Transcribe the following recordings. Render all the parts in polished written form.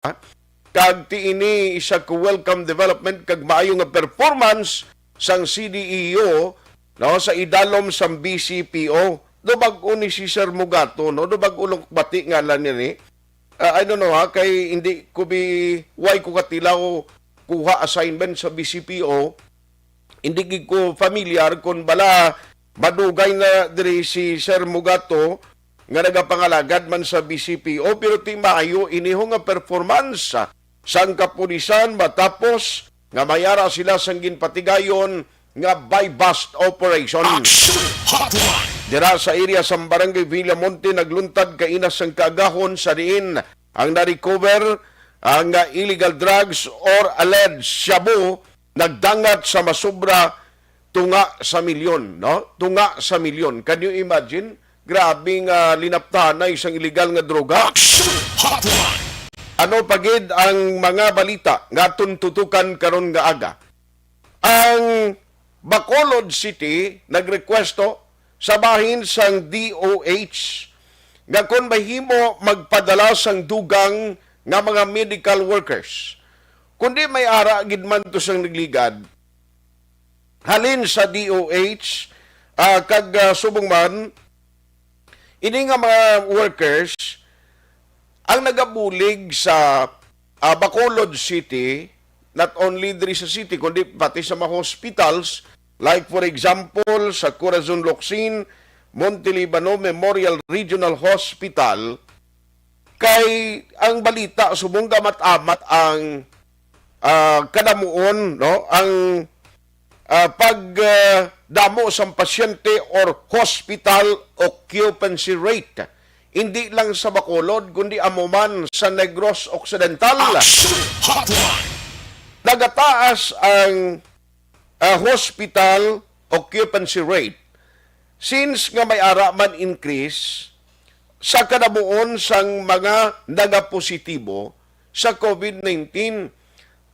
kag tiini isa ko welcome development kag maayo nga performance sang CDEO no sa idalom sang BCPO. Dubag-o ni si Sir Mugato no, dubag ulong bati nga lang ni. I don't know ha, kay hindi ko why ko katilaw kuha assignment sa BCPO. Hindi gid ko familiar kung bala madugay na diri si Sir Mugato nga nagapangalagad man sa BCPO, pero ti maayo iniho nga performance sang kapulisan matapos nga mayara sila sang ginpatigayon nga buy-bust operation. Dira sa area sa Barangay Villamonte nagluntad kainas sang kaagahon sa diin ang na-recover ang illegal drugs or alleged shabu nagdangat sa masubra tunga sa milyon, no? Tunga sa milyon. Can you imagine? Grabing linaptahan na isang illegal nga droga. Ano pagid ang mga balita nga tuntutukan karon nga aga? Ang Bacolod City nagrequesto sa bahin sang DOH nga kung mahimo magpadala sang dugang nga mga medical workers. Kundi may ara gid man to sang nagligad, halin sa DOH kag subong man ini nga mga workers ang nagabulig sa Bacolod City, not only diri sa city kundi pati sa mga hospitals like for example sa Corazon Locsin, Montelibano Memorial Regional Hospital. Kay ang balita subong gamat-amat ang kadamuon, no, ang pagdamo sa pasyente or hospital occupancy rate. Hindi lang sa Bacolod, kundi amuman sa Negros Occidental. Nagataas ang hospital occupancy rate since nga may ara man increase sa kadamuon sang mga nagapositibo sa COVID-19.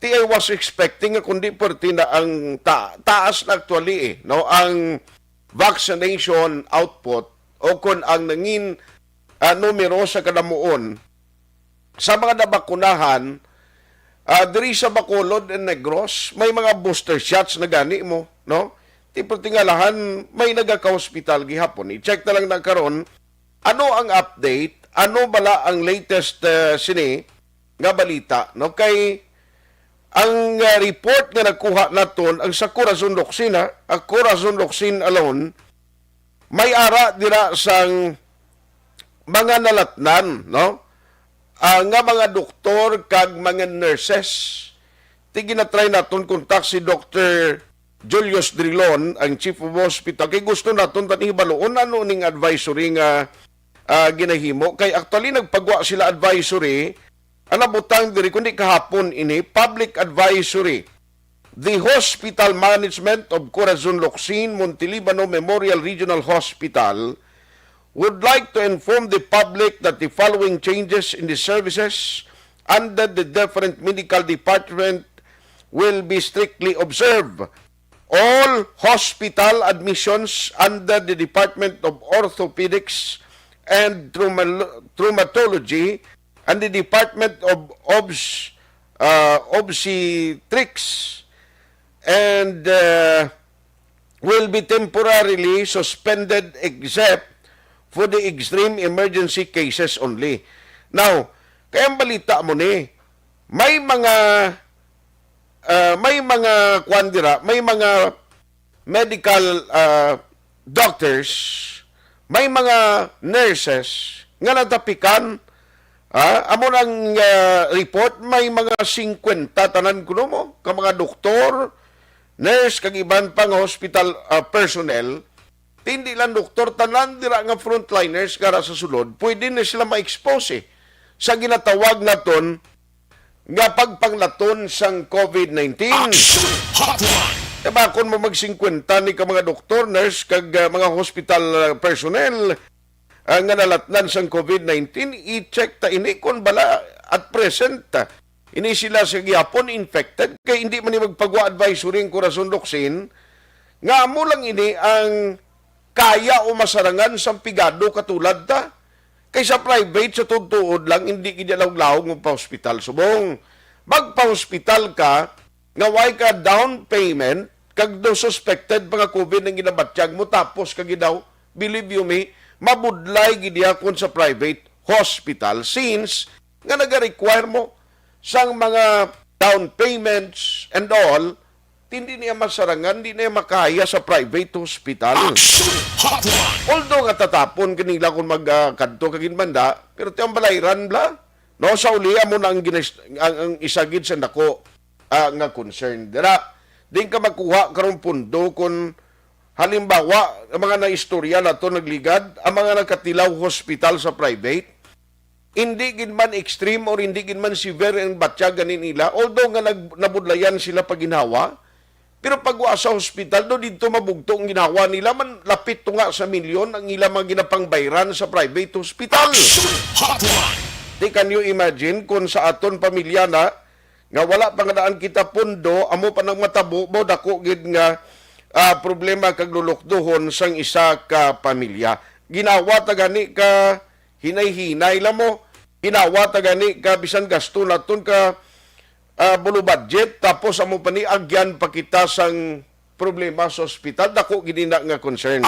I was expecting nga kundi perti na ang taas na actually no, ang vaccination output o kung ang nangin numero sa kadamuon sa mga nabakunahan diri sa Bacolod and Negros, may mga booster shots na gani mo, no? Tipo tingalahan, may nagaka-hospital gihapon. I-check na lang na karon ano ang update, ano bala ang latest sini nga balita, no? Kay ang report nga nagkuha naton ang sa Corazon Locsin, ang Corazon Locsin alone, may ara dira sang mga nalatnan, no? Nga mga doktor kag mga nurses. Tigi na try naton kontak si Dr. Julius Drilon, ang Chief of Hospital. Kay gusto naton tani baloon ano ning advisory nga ginahimo. Kay actually nagpagwa sila advisory, anabutang diri kundi kahapon ini public advisory. The Hospital Management of Corazon Locsin Montelibano Memorial Regional Hospital would like to inform the public that the following changes in the services under the different medical department will be strictly observed. All hospital admissions under the Department of Orthopedics and Traumatology and the Department of Obstetrics and will be temporarily suspended except for the extreme emergency cases only. Now, kaya balita mo ni, may mga kwandira, may mga medical doctors, may mga nurses nga natapikan. Amo ng report, may mga 50 tanan kuno mo, ka mga doktor, nurse, kag iban pang hospital personnel. Hindi lang doktor, tanan dira nga frontliners kara sa sulod, pwede na sila ma-expose sa ginatawag naton nga pagpanglaton sang COVID-19. Diba, kung mo mag-50 ni ka mga doktor, nurse, kag mga hospital personnel nga nalatnan sang COVID-19, i-check ta ini kung bala at present ini sila sa gihapon infected, kay hindi man ni magpagwa advisory ang Corazon Locsin, nga amo lang ini ang kaya o masarangan sa pigado katulad ta. Kaysa private, sa tutuod lang, hindi kinalawlaw ng pa-hospital. Subong, magpa-hospital ka, ngaway ka down payment, kag do suspected mga COVID ng ginabatyag mo, tapos kag daw, believe you me, mabudlay gidyakon sa private hospital since nga nag-require mo sang mga down payments and all, hindi niya masarangan, hindi niya makaya sa private hospital. Although nga tatapon kanila kung magkanto kaginmanda, pero tiyang balayran bla. No, sa uli mo na ang isagid sa nako nga concern. Dira, din ka makuha karong pundo kung halimbawa, ang mga naistorya na to nagligad, ang mga nagkatilaw hospital sa private, hindi gin man extreme or hindi gin man severe ang batya ganin nila, although nga nabudlayan sila pag ginawa, pero pagwa sa hospital, do dito mabugto ang ginawa nila, man lapit to nga sa milyon ang ilang mga ginapangbayran sa private hospital. Di can you imagine kung sa aton pamilya na, nga wala pang daan kita pundo, amo pa nang matabo, mo dako gid nga problema kag lulukduhon sang isa ka pamilya. Ginawa ta gani ka hinay-hinay lang mo, ginawa ta gani ka bisan gasto naton ka bulo budget, tapos amo pa ni agyan pa kita sang problema sa ospital, dako ginina nga concern.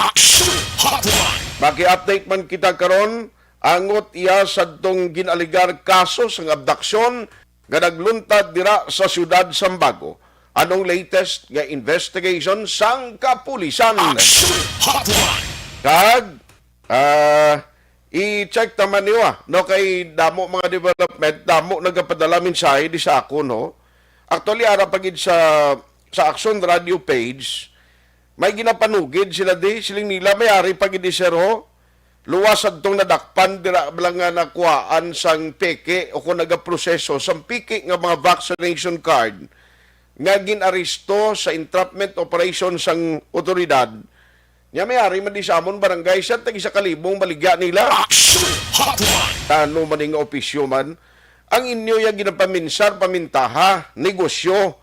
Maki-update man kita karon angot iya sadtong ginaligar kaso sang abduksyon nga nagluntad dira sa siyudad Sambago. Anong latest nga investigation sang kapulisan? Kag i-check naman niyo no, kay damo mga development, damo nagapadala mensahe di sa ako, no. Actually ara pagid sa Action Radio page, may ginapanugid sila di, siling nila may ari pagid di sero. Luwas adtong nadakpan dira lang nga nakuhaan sang peke o kung nagaproseso sang peke nga mga vaccination card nga ginaresto sa entrapment operation sang otoridad. Nya may-ari man di sa amon barangay siya tag isa kalibong baligya nila. Tano man nga opisyo man ang inyo yang ginapaminsar pamintaha negosyo.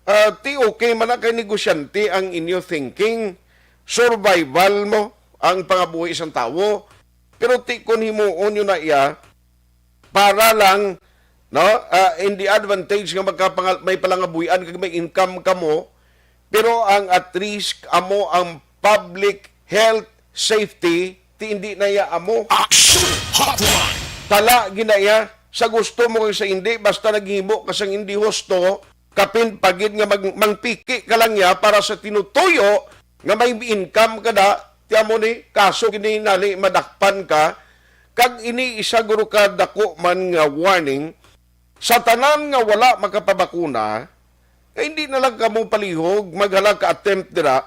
Ti okay man na kay negosyante ang inyo thinking, survival mo ang pangabuhi isang tao, pero ti kun himuon yun na iya para lang, no, in the advantage nga may palangabuhian kag may income kamo, pero ang at risk amo ang public health safety, ti hindi na iya amo. Tala ginaya sa gusto mo kay sa hindi, basta naghimo kasang hindi husto, kapin pagid nga mangpiki ka lang ya para sa tinutuyo nga may income kada. Tiya mo ni, kaso kininali madakpan ka, kag ini isa guro ka dako man nga warning, sa tanan nga wala makapabakuna, hindi na lang kamo palihog, maghalag ka attempt dira,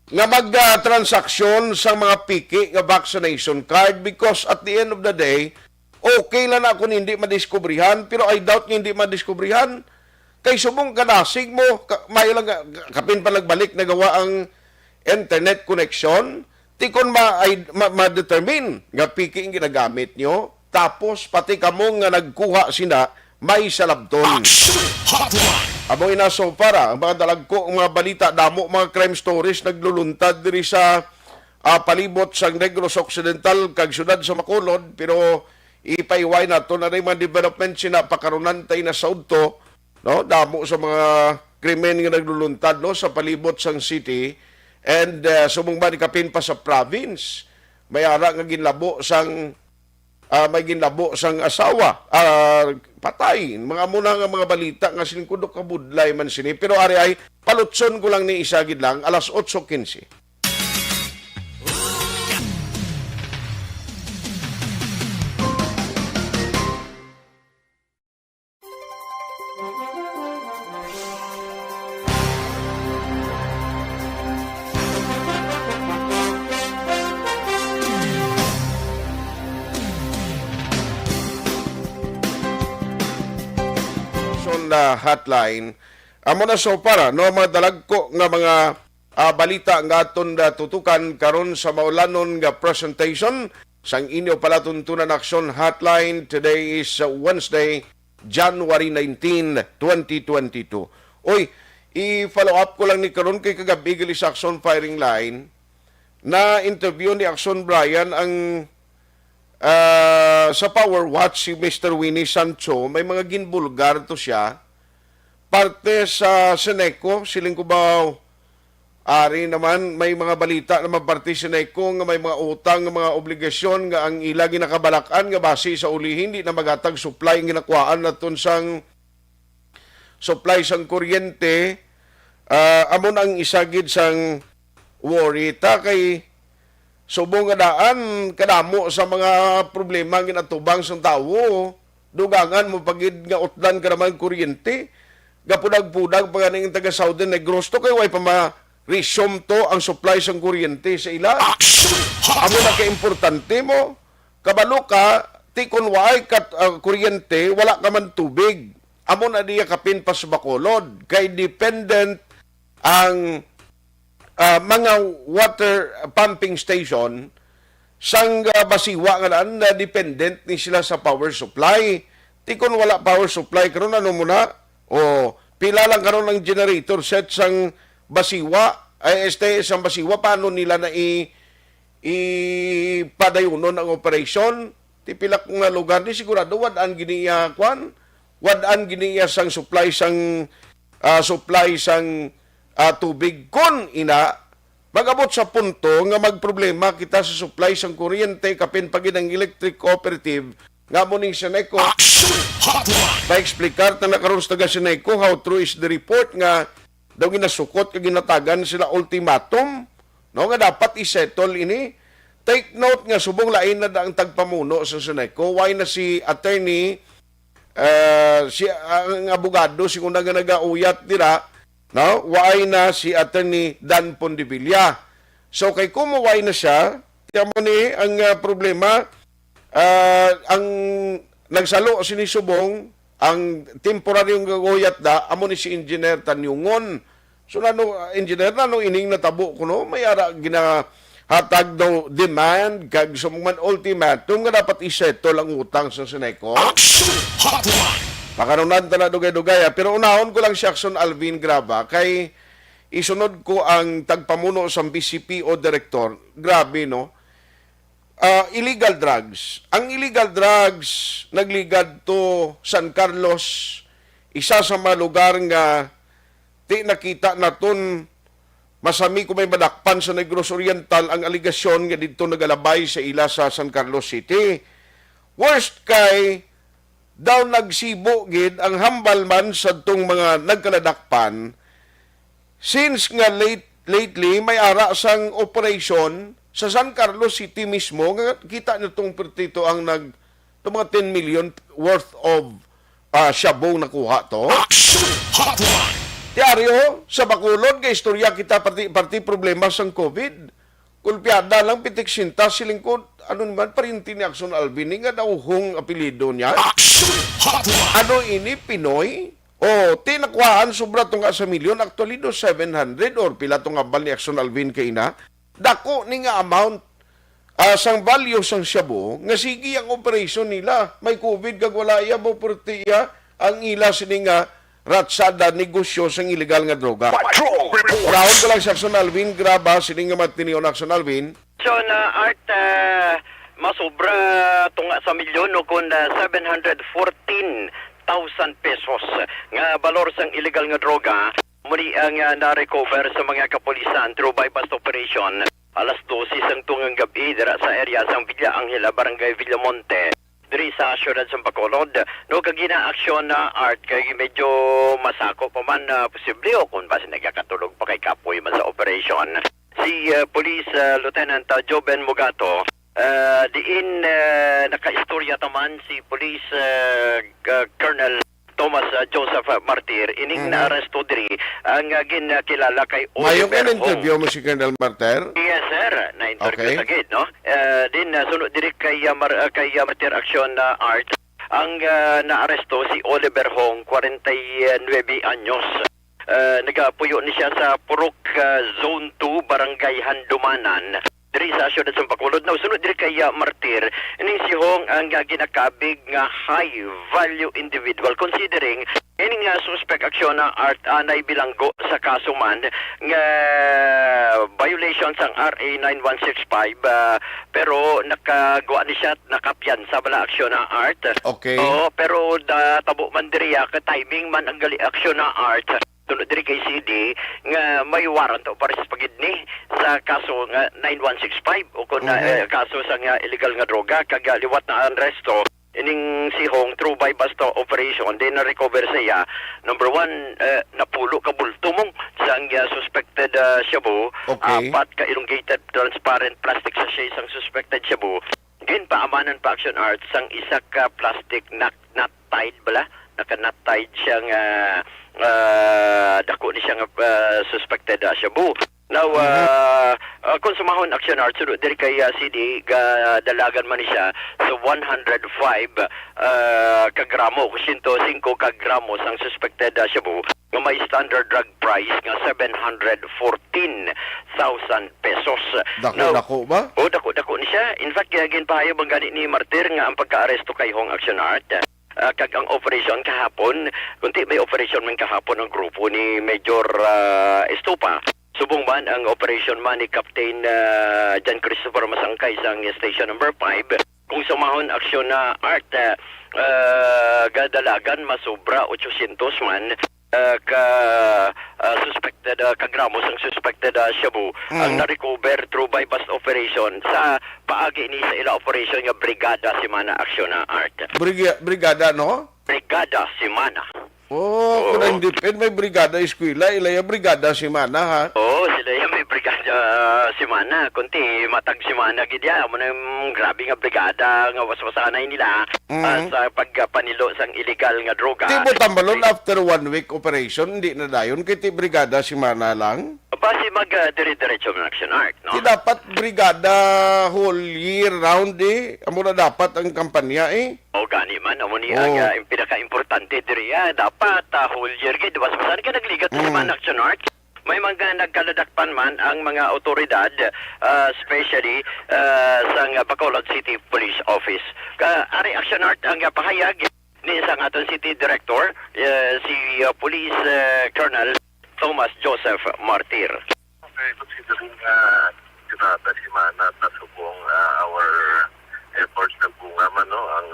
nga mag-transaksyon sa mga piki nga vaccination card, because at the end of the day, okay lang na kung hindi madiskubrihan, pero I doubt nga hindi madiskubrihan. Kay subong kanasig mo, may lang, kapin pa nagbalik, nagawa ang internet connection, ti kon ma-determine nga piki ang ginagamit nyo, tapos pati kamo nga nagkuha sina, may salabton. Amo inaso para, ang mga dalagko, ang mga balita, damo mga crime stories, nagluluntad diri sa palibot sa Negros Occidental, kag syudad sa Macolod, pero ipaiway na to na rin mga development sina pakarunan tayo na saudto, no? Damo sa mga krimen nga nagluluntad, no? Sa palibot sang city, and sumungba ni kapin pa sa province, may ara nga ginlabo sang may ginlabo sang asawa, patay. Mga muna nga mga balita nga siningkudok kabudlay man sini. Pero ari ay palutson ko lang ni isagid lang, alas 8:15. Na hotline amo na so para no mga dalagko nga mga balita nga aton tutukan karon sa maulanon nga presentation sang inyo palatuntunan action hotline. Today is Wednesday, January 19, 2022. Oy, i-follow up ko lang ni karon kay kagabi gali sa Action Firing Line na interview ni Action Brian ang sa Power Watch si Mr. Winnie Sancho, may mga ginbulgar to siya. Parte sa Seneco, siling ko ba ari naman, may mga balita naman parte sa Seneco nga may mga utang, nga mga obligasyon nga ang ila ginakabalakan nga base sa uli hindi na magatag supply ang ginakuhaan naton sang supply sang kuryente. Amon ang isagid sang worry ta kay subong nga daan kadamo sa mga problema nga ginatubang sang tawo. Dugangan mo pagid nga utdan ka naman kuryente. Gapudag-pudag pa ganing taga Southern Negros to kay way pa ma-resume to ang supply sang kuryente sa ila. Amo na ka-importante mo. Kabalo ka, ti kun way kat kuryente, wala ka man tubig. Amo na diya kapin pa sa Bacolod. Kay dependent ang mga water pumping station sang basiwa nga naan na dependent ni sila sa power supply. Ti kun wala power supply karon ano muna? O pila lang karon ng generator set sang basiwa ay STS ang basiwa paano nila na ipadayunon ang operation ti pila kung nga lugar di sigurado wadaan giniya kwan wadaan giniya sang supply sang tubig kon ina magabot sa punto nga magproblema kita sa supply sang kuryente kapin pagid ang electric cooperative nga mo ning Seneco pa-explicar na nakaroon sa taga Seneco how true is the report nga daw ginasukot kag ginatagan sila ultimatum no nga dapat isettle ini. Take note nga subong lain na ang tagpamuno sa Seneco why na si attorney si ang abogado si kuna nga nagauyat dira no why na si attorney Dan Pondevilla. So kay kumuway na siya tiyamo ni ang problema. Ang nagsalo sinisubong ang temporaryong gaguyat da amo ni si Engineer Tanyungon. So nano engineer nano ining natabo kuno may ara ginahatag daw demand kag summan ultimatum nga dapat isettle ang utang sa Seneco. Makarunan ta na dugay-dugay pero unahon ko lang si Action Alvin Graba kay isunod ko ang tagpamuno sa BCPO director. Grabe no. Illegal drugs. Ang illegal drugs nagligad to San Carlos, isa sa mga lugar nga ti nakita naton masami ko may madakpan sa Negros Oriental ang aligasyon nga dito nagalabay sa ila sa San Carlos City. Worst kay daw nagsibo gid ang hambal man sa tong mga nagkaladakpan since nga lately may ara sang operation sa San Carlos City mismo, nga kita nitong pertito ang mga 10 million worth of shabu nakuha to. Tiaryo, sa Bacolod, kay istorya kita parti problema sang COVID. Kulpiada lang, pitik sinta, silingkod, ano naman, parinti ni Action Alvin, nga daw hong apelido niya. Ano ini, Pinoy? O, tinakuhaan, sobra itong sa milyon, actually do 700 or pila itong abal ni Action Alvin kay ina. Dako ni nga amount sang value sang shabu nga sige ang operation nila may COVID kag wala iya mo portiya ang ila sini nga ratsada negosyo sang illegal nga droga. Rahon ko lang sa Action Alvin Graba sini nga matinion Action Alvin. So na art masobra tunga sa milyon no kun 714,000 pesos nga balor sang illegal nga droga. Muli ang na-recover sa mga kapulisan through bypass operation. Alas 12 sang tungang gabi dira sa area sang Villa Angela, Barangay Villamonte. Diri sa syudad sa Bacolod. No kagina aksyon na art kay medyo masako pa man posible o kung basi nagkakatulog pa kay kapoy man sa operation. Si Police Lieutenant Joben Mugato diin nakaistorya taman si Police Colonel Thomas Joseph Martir ining na-aresto diri ang ginakilala kay Mayong Oliver interview mo si Colonel Martir? Yes sir, na-interview Okay. sagid no. Din sunod diri kay Martir Action Art ang na-aresto si Oliver Hong 49 anyos. Nagapuyo ni siya sa Purok Zone 2 Barangay Handumanan diri sa syudad sa Bacolod. Now sunod diri kay Martir ini si Hong ang ginakabig nga high value individual considering Ini nga suspect aksyon na art anay bilanggo sa kaso man nga violation sang RA 9165 pero nakagawa ni siya nakapyan sa bala aksyon na art. Okay. Oo, pero tabo man diriya ka timing man ang gali aksyon na art. Tunod diri kay CD nga may warrant o pares pagid ni sa kaso nga 9165 o kun kaso sa nga illegal nga droga kag liwat na arresto ining si Hong through by bust operation din na recover siya. Number one, napulo ka bulto mong sang suspected shabu. Okay. Apat ka elongated transparent plastic sachet sang suspected shabu. Gin paamanan pa action arts sang isa ka plastic nut tied bala. Naka-nut tied siyang dako ni siyang suspected shabu. Now, kung sumahon action arts, diri kay CD, dalagan man siya sa 105 kagramo, 105 kagramo sang suspected shabu, nga may standard drug price nga 714,000 pesos. Dako ba? O, dako ni siya. In fact, ginpahayo bang gani ni Martir nga ang pagka-aresto kay Hong Action Art. Kag ang operation kahapon, kunti may operation man kahapon ng grupo ni Major Estupa. Subong man ang operation man ni Captain John Christopher Masangkay sa station number 5. Kung sumahon aksyon na art, gadalagan masobra 800 man ka suspected kagramos ang suspected shabu ang na-recover through bypass operation sa paagi ni sa ila operation nga Brigada Simana Aksyon na Art. Brigada, no? Brigada Simana. Oh, kung hindi may brigada eskwela, ilaya brigada Simana, ha? Oo, sila yung may brigada Simana. Kunti matag Simana gidya. Muna yung grabe nga brigada nga waswasanay nila sa pagpanilo sang illegal nga droga. Di mo tambalon after 1 week operation, hindi na dayon, kiti brigada Simana lang? Basi dire-diretso ng action art, no? Di dapat brigada whole year round, eh. Amo na dapat ang kampanya, eh. O gani man, amo ni ang pinaka-importante diri dapat whole year gid diba saan ka nagligat sa man action art. May mga nagkaladakpan man ang mga otoridad, especially sa Bacolod City Police Office. Ari action art ang pahayag ni isang aton City Director, si Police Colonel Thomas Joseph Martir. Okay, considering tinata si Mana at nasubong our efforts na bunga man, no, ang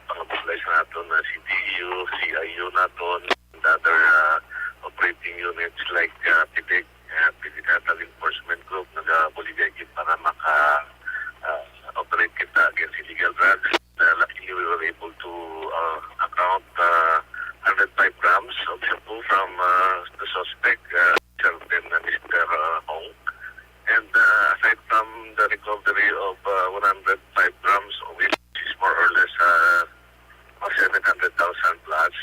pang-mobilize natin na CDU, CIU natin, and other operating units like PIDIG, Physical Enforcement Group, nag-buligay para maka-operate kita against illegal drugs. Luckily, we were able to account 105 grams of shabu from the suspect, certain Mr. Hong. And aside from the recovery of 105 grams of which is more or less 700,000 plus,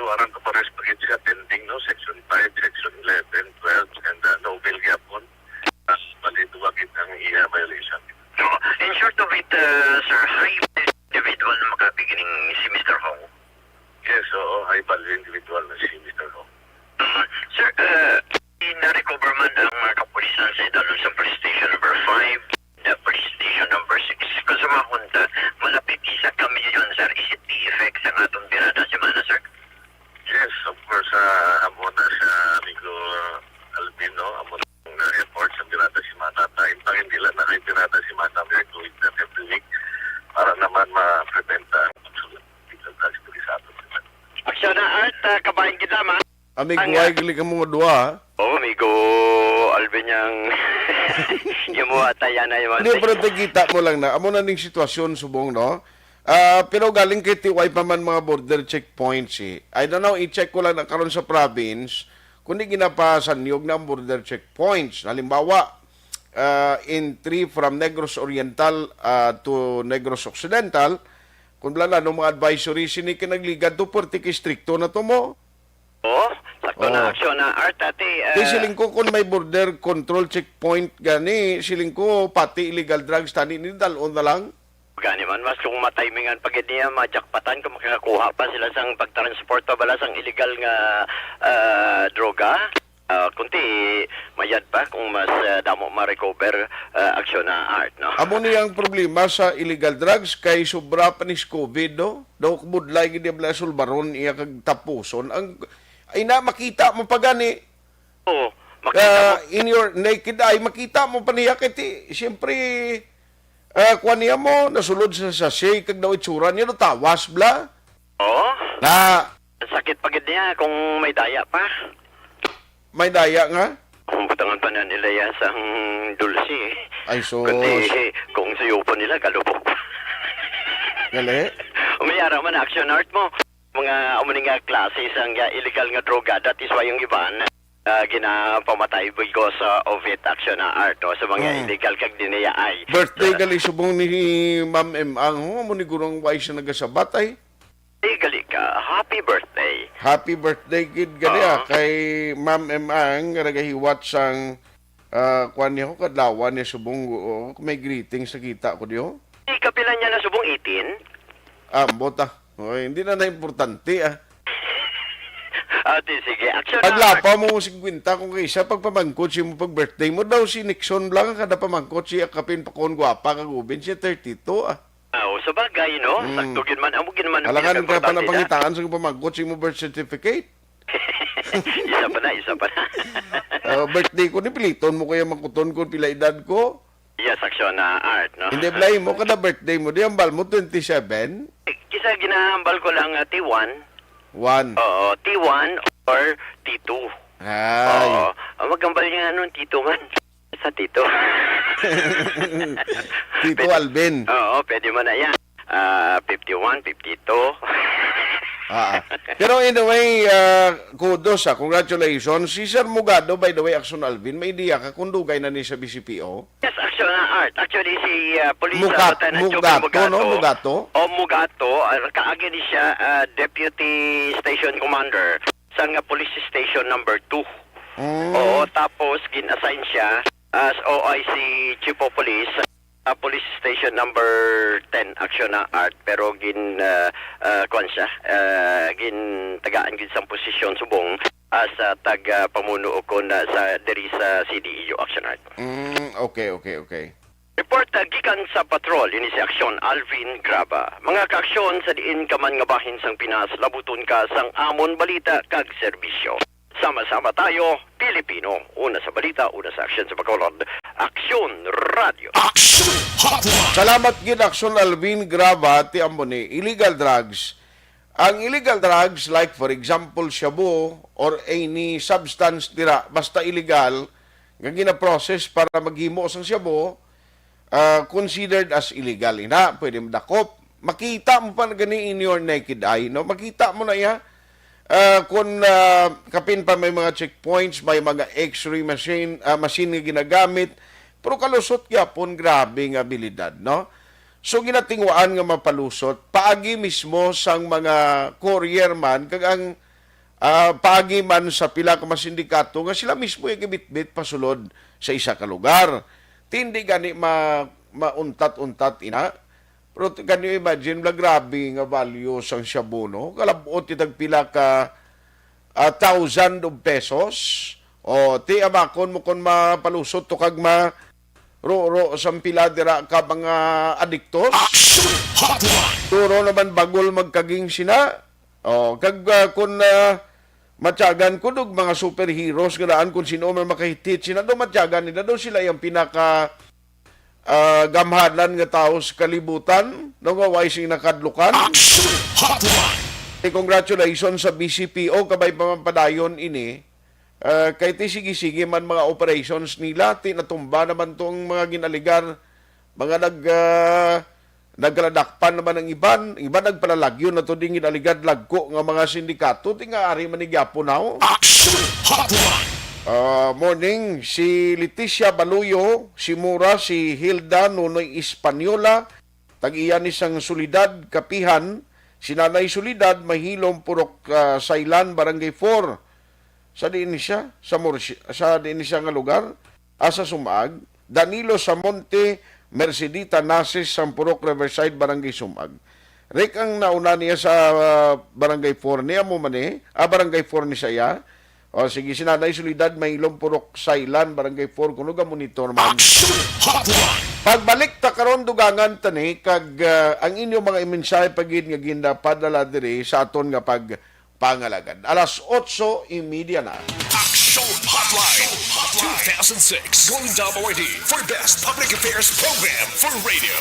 warrant of arrest pagid siya pending, no? Section 5, Section 11, 12, and no bail yapon. Balituwagit ang iya violation. So, in short of it, sir, high individual na makapigining si Mr. Hong. Yes, so high value individual na si Mr. Hong. Sir, na-recover man ang mga kapulisan sa idalon sa police station number 5, police station number 6. Kung sumahunta, malapit isa ka milyon, sir. Is it the effect sa atong birada si Mana, sir? Yes, of course, amo na sa amigo Albino, amo na effort sa Birada Simana. Dahil pang hindi lang na kay Birada Simana, we are doing that every week para naman ma-preventa ang pagsulat dito sa pulisado. Aksyon na art, kabahin kita, ma. Amig huwag gili ka mga dua, ha? Oo, amigo Alvin yung yung mga tayan na yung Hindi, pero kita mo lang na. Amo na ning sitwasyon, subong, no? Pero galing kay TY pa man mga border checkpoints, eh. I don't know, i-check ko lang na karon sa province, kundi ginapasan niyog na ang border checkpoints. Halimbawa, entry from Negros Oriental to Negros Occidental, kung wala na, mga advisory, sini kinagligad to, portik stricto na to mo. Oo, sakto na aksyon na art, ate. Kaya siling ko kung may border control checkpoint gani, siling ko pati illegal drugs tani ni dalon na lang. Gani man, mas kung matimingan pag niya, majakpatan kung makakakuha pa sila sang pagtransporta bala sang illegal nga droga. kunti mayad pa kung mas damo ma-recover aksyon na art, no? Amo niyang problema sa illegal drugs kay sobra pa ni COVID, no? Daw kubudlay gid bla sulbaron iya kag tapuson. Ang ay na makita mo pa gani Oo, makita mo. in your naked eye makita mo pa niya kiti siyempre kuan niya mo nasulod sa sachet kag daw itsura niya no tawas bla. Oo, Na sakit pagid niya kung may daya pa. may daya nga. Kung patangan pa na nila yan sa dulce. Ay sos. Kundi kung suyupo nila, galubok pa. Gali. Umayara man action art mo. Mga umuning nga klase sang illegal nga droga. That is why yung iban ginapamatay because of it action na art. No? Sa mga illegal kag dinaya ay. Birthday gali subong ni Ma'am M. Ang mo ni gurong way siya nagasabat ay. Gali ka. Happy birthday. Happy birthday kid gali kay Ma'am M. Ang nagahiwat sang kuan niya ko kadlawan niya subong may greetings sa kita ko diyo. Kapilan niya na subong 18. Bota. Oy, hindi na importante Ate, sige. Action na art. Paglapa mo 50 kung kaysa pagpamangkot siya mo pag birthday mo daw si Nixon lang kada pamangkot siya kapin pa kon gwapa kag ubin siya 32 Sa bagay, no? Saktugin man. Amugin man. ang Alangan ka pa na pinakaimportante pangitaan sa pamangkot siya mo birth certificate. Isa pa na. Birthday ko ni piliton mo kaya makuton ko pila edad ko. Yes, action na art, no? Hindi blay mo kada birthday mo di ambal mo 27. Kisa ginahambal ko lang T1. 1. Oo, T1 or T2. Ay. Oo. Magambal niya T2 man. Sa T2. Tito Alvin. Oo, pwede mo na yan. 51, 52. Pero anyway, kudos congratulations. Si Sir Mugado, by the way, Action Alvin, may idea ka kung dugay na ni sa BCPO? Yes, action na art. Actually, si Police Lieutenant Mugato, Joby no? Mugato? Mugato. Kaagi ni siya Deputy Station Commander sa Police Station number 2. Oo, tapos gin-assign siya as OIC Chief of Police Police Station number 10 action na art pero kuan siya gin tagaan gid sa posisyon subong as taga pamuno ko na sa diri sa CDEU action art. Okay. Report gikan sa patrol ini si aksyon Alvin Graba. Mga kaaksyon sa diin ka man nga bahin sang Pinas labuton ka sang amon balita kag serbisyo. Sama-sama tayo, Pilipino. Una sa balita, una sa aksyon sa Bacolod. Aksyon Radio. Action Hotline. Salamat gid Action Alvin Graba ti amboni illegal drugs. Ang illegal drugs like for example shabu or any substance dira basta illegal nga gina-process para maghimo sang shabu considered as illegal ina pwede madakop. Makita mo pa gani in your naked eye no makita mo na iya. Kung kapin pa may mga checkpoints, may mga x-ray machine nga ginagamit, pero kalusot yapon grabe nga abilidad, no? So ginatingwaan nga mapalusot, paagi mismo sang mga courier man, kag ang paagi man sa pila ka mga sindikato, nga sila mismo yung gibitbit pasulod sa isa ka lugar. Tindi gani mauntat-untat ina, pero can you imagine, grabe nga value sang shabu, no? Kalabot itag pila ka 1,000 of pesos. O, ti amakon mo kon mapalusot to kag ro sang pila dira ka mga adiktos. Action Hotline. Turo naman bagol magkaging sina. O, kag kun matyagan ko dug mga superheroes nga daan kung sino man makahitit sina do matyagan nila do sila yung pinaka gamhanan nga tao sa kalibutan no nga way sing nakadlukan. Action Hotline. Congratulations sa BCPO kabay pamapadayon ini kay ti sige man mga operations nila ti natumba naman tong mga ginaligar mga nagkaladakpan naman ang iba nagpalalagyo na to ding ginaligad lagko nga mga sindikato ti nga ari man ni gyapon now. Action Hotline. Morning, si Leticia Baluyo, si Mura, si Hilda Nunoy Espanyola, tag-iyan isang Solidad, Kapihan, si Nanay Solidad, Mahilom, Purok, Sailan, Barangay 4. Sa diin siya? Sa diin siya nga lugar? Sa Sumag. Danilo Samonte, Mercedita Nasis, Sampurok, Riverside, Barangay Sumag. Rek ang nauna niya sa Barangay 4 niya mo man Barangay 4 ni saya. O sige, Sinanay Solidad, may Purok Sailan, Barangay 4, kung lugar monitor man. Action Hotline. Pagbalik ta karon dugangan tani kag ang inyo mga mensahe pagid nga gindapadala diri sa aton nga pangalagan. Alas 8:30 na. Action Hotline. 2006 Golden Award for Best Public Affairs Program for Radio.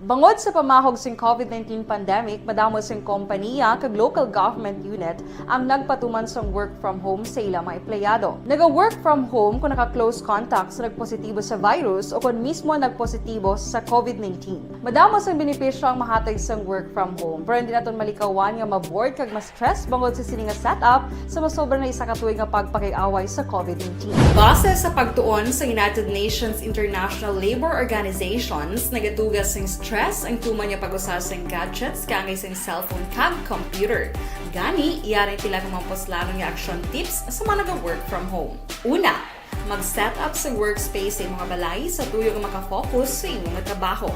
Bangod sa pamahog sing COVID-19 pandemic, madamo sing kompanya kag local government unit ang nagpatuman sang work from home sa ilang mga empleyado. Naga-work from home kung naka-close contact sa nagpositibo sa virus o kung mismo nagpositibo sa COVID-19. Madamo sang benepisyo ang mahatag sang work from home, pero hindi naton malikawan nga ma-bored kag ma-stress bangod sa sini nga setup sa masobra na isa ka tuig nga pagpakiaway sa COVID-19. Base sa pagtuon sa United Nations International Labour Organizations, nagatugas sing stress ang tuman niya pag-usas ng gadgets kangay sa cellphone kag computer. Gani, iyari tila kung maposlalong yung action tips sa mga nag-work from home. Una, mag-set up sa workspace sa imong balay sa tuyo nga makafocus sa imong trabaho.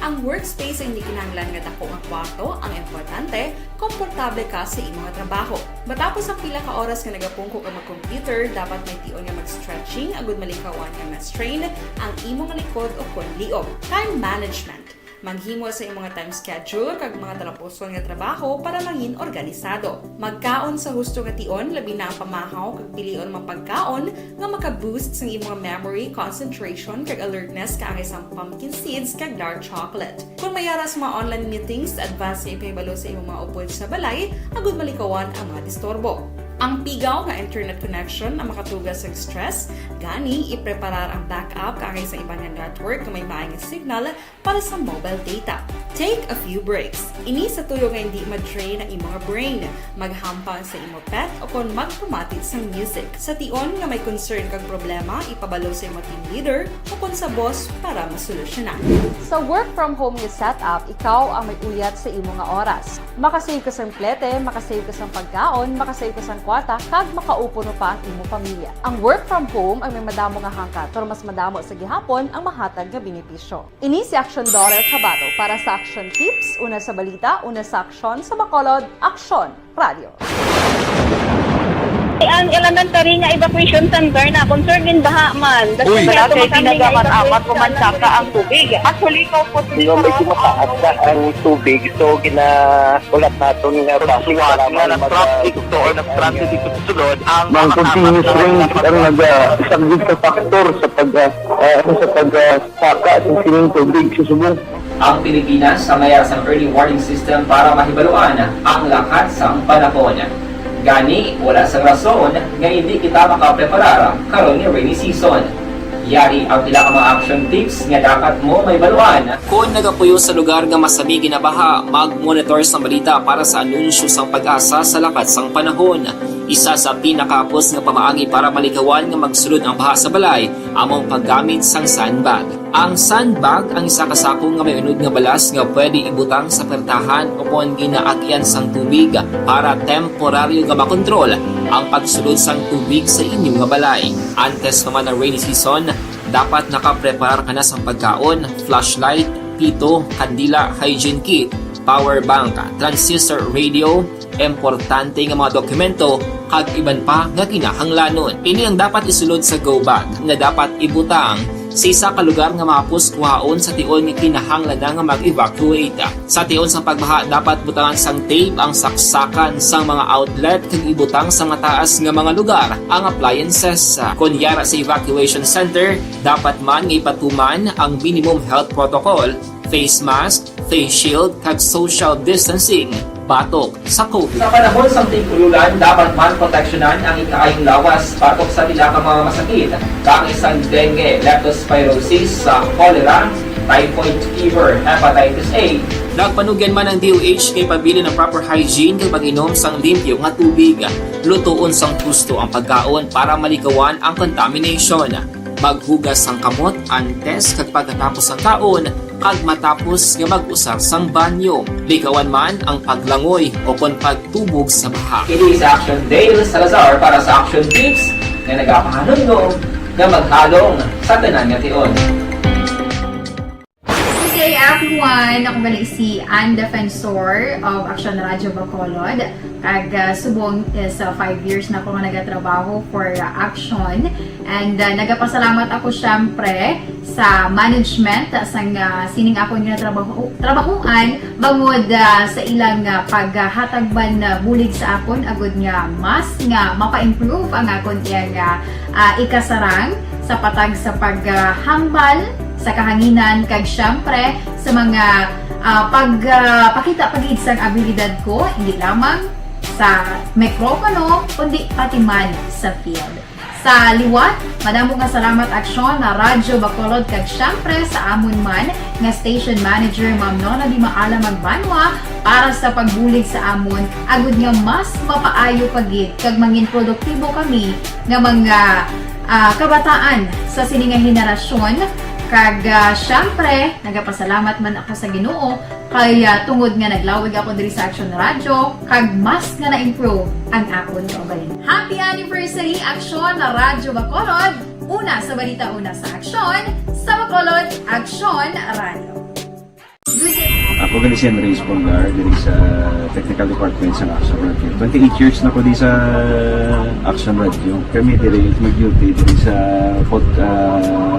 Ang workspace ay hindi kinahanglan nga dako nga kwarto, ang importante, komportable ka sa imong trabaho. Matapos ang pila ka oras nga nagapungko ka mag-computer, dapat may tion nga mag-stretching agud malikawan nga ma-strain ang imong likod o konliog. Time management. Maghimo sa imong time schedule kag mga talapuson nga trabaho para maging organisado. Magkaon sa husto nga tion, labi na ang pamahaw kag pilion mga pagkaon nga maka-boost sa imong memory, concentration kag alertness kaangay sa pumpkin seeds kag dark chocolate. Kung mayara sa mga online meetings, advance sa ipahibalo sa imong mga upod sa balay, agud malikawan ang mga disturbo. Ang pigaw nga internet connection ang makatugas sa stress, gani ipreparar ang backup kaangay sa ibang network na may maayong signal para sa mobile data. Take a few breaks. Ini sa tuyo nga hindi ma-drain ang imong brain, maghampang sa imong pet o kung magpumatit sa music. Sa tion nga may concern kag problema, ipabalo sa imong team leader o kung sa boss para masolusyonan. Sa work from home nga setup, ikaw ang may uyat sa imong nga oras. Makasave ka sa plete, makasave ka sa pagkaon, makasave ka sa kwarta, kag makaupo no pa ang imong pamilya. Ang work from home ay may madamo nga hangkat, pero mas madamo sa gihapon ang mahatag nga benepisyo. Ini si Action Daughter Cabato para sa Action Tips, una sa balita, una sa aksyon, sa Bacolod, Action Radio. Ang elementary nga evacuation center na concern din baha man. Uy, kasi pinagamat-amat kumansaka ang tubig. Actually, ikaw po Di ba may kumataas na ang tubig, so ginaulat natin nga pasuwat nga nag-traffic to or nag-transit dito sa sulod ang Mang continuous rain ang nag-subject sa factor sa pagsaka sa sining tubig sa subong. Ang Pilipinas sa mayar sa early warning system para mahibaluan ang lakat sa panahon. Gani, wala sa rason nga hindi kita makapreparar karon ni rainy season. Yari ang pila ka mga action tips nga dapat mo may baluan. Kung nagapuyo sa lugar nga masabi ginabaha, mag-monitor sa balita para sa anunsyo sang pag-asa sa lakat sang panahon. Isa sa pinakapos nga pamaagi para malikawan nga magsulod ang baha sa balay among paggamit sang sandbag. Ang sandbag ang isa kasakong nga may unod nga balas nga pwede ibutang sa pertahan upon ginaagyan sang tubig para temporaryo nga makontrol ang pagsulod sang tubig sa inyong nga balay. Antes naman ng rainy season, dapat nakapreparar ka na sang pagkaon, flashlight, pito, kandila, hygiene kit, power bank, transistor radio, importante nga mga dokumento kag iban pa nga kinahanglanon. Ini ang dapat isulod sa go bag nga dapat ibutang sa isa ka lugar nga mapus kuhaon sa tion nga kinahanglan nga mag-evacuate. Sa tion sa pagbaha dapat butangan sang tape ang saksakan sang mga outlet kag ibutang sa nga taas nga mga lugar ang appliances. Kunyara sa evacuation center, dapat man nga ipatuman ang minimum health protocol, face mask, face shield kag social distancing batok sa COVID. Sa panahon sa tingkululan, dapat man proteksyonan ang ikaayong lawas batok sa nila ka mga masakit, kang isang dengue, leptospirosis, cholera, typhoid fever, hepatitis A. Nagpanugyan man ang DOH kay pabili ng proper hygiene kay pag-inom sang limpyo nga tubig. Lutuon sang gusto ang pagkaon para malikawan ang contamination. Maghugas sang kamot antes kag pagkatapos ang kaon kag matapos nga mag-usar sang banyo. Likawan man ang paglangoy o kon pagtubog sa baha. It is Action Dale Salazar para sa Action Tips na nagapahanong nga maghalong sa tanan nga tion. Good day everyone! Ako balik si Ann Defensor of Action Radio Bacolod. Kag subong is 5 years na ako nga nagatrabaho for Action. And nagapasalamat ako syempre sa management sang sining ako nga trabahuan bangod sa ilang paghatagban bulig sa akon agud nga mas nga mapa-improve ang akon nga ikasarang sa patag sa paghambal sa kahanginan kag syempre sa mga pakita pagid sang abilidad ko hindi lamang sa mikropono kundi pati man sa field. Sa liwat, madamo nga salamat Aksyon na Radyo Bacolod kag syempre sa amon man nga station manager Ma'am Nona Di Maala Magbanwa para sa pagbulig sa amon agud nga mas mapaayo pagid kag mangin produktibo kami nga mga kabataan sa sininga henerasyon. Kag syempre, nagapasalamat man ako sa Ginoo kay tungod nga naglawig ako diri sa Action Radio kag mas nga na-improve ang akon kaugalingon. Happy anniversary Action Radio Bacolod! Una sa balita, una sa Action, sa Bacolod, Action Radio. Ako gali si Enrique Espongar diri sa Technical Department sa Action Radio. 28 years na ko di sa Action Radio. Kami diri mag-duty diri sa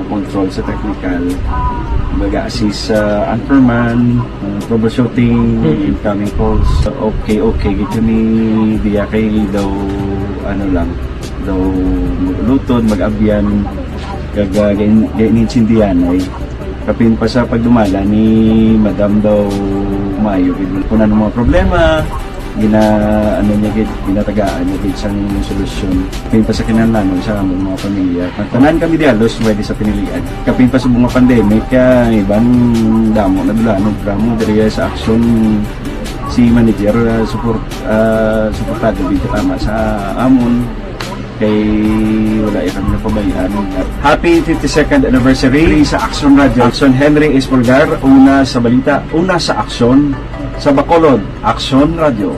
control sa technical. Mag-assist sa anchorman, troubleshooting, incoming calls. Okay. Gito ni diya kay daw daw lutod, mag-abyan, ganinsindihan ay kapin pa sa pagdumala ni Madam daw maayo kung ano mga problema ginatagaan niya gid sang solusyon kapin pa sa kinahanglan sa among mga pamilya. Tanan kami dialos pwede sa pinilian kapin pa sa mga pandemic ibang damo na dulanog dramo diri sa Action si manager suportado gid tama sa amon kay wala kami napabayaan. Happy 52nd anniversary sa Action Radio. Action Henry Espolgar, una sa balita, una sa Action, sa Bacolod, Action Radio.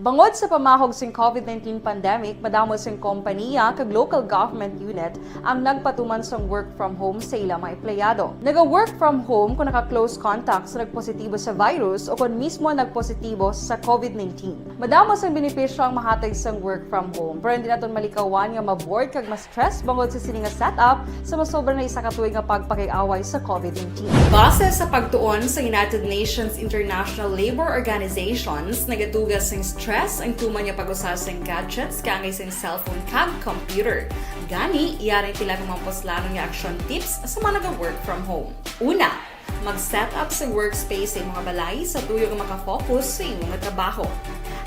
Bangod sa pamahog sing COVID-19 pandemic, madamo sing kompanya kag local government unit ang nagpatuman sang work from home sa ilang mga empleyado. Naga-work from home kung naka-close contacts na nagpositibo sa virus o kung mismo nagpositibo sa COVID-19. Madamo sang benepisyo ang mahatag sang work from home, pero hindi naton malikawan nga ma-bored kag ma-stress bangod sa sini nga setup sa masobra na isa ka tuig nga pagpakiaway sa COVID-19. Base sa pagtuon sa United Nations International Labour Organizations, nagatugas sang stress ang tuman nga pag-usar sang gadgets kangay sang cellphone kag computer. Gani, iyaring tila ng mga poslanon nga action tips sa mga nag-work from home. Una, mag-set up sa workspace sa imong balay sa tuyo nga makafocus sa imong trabaho.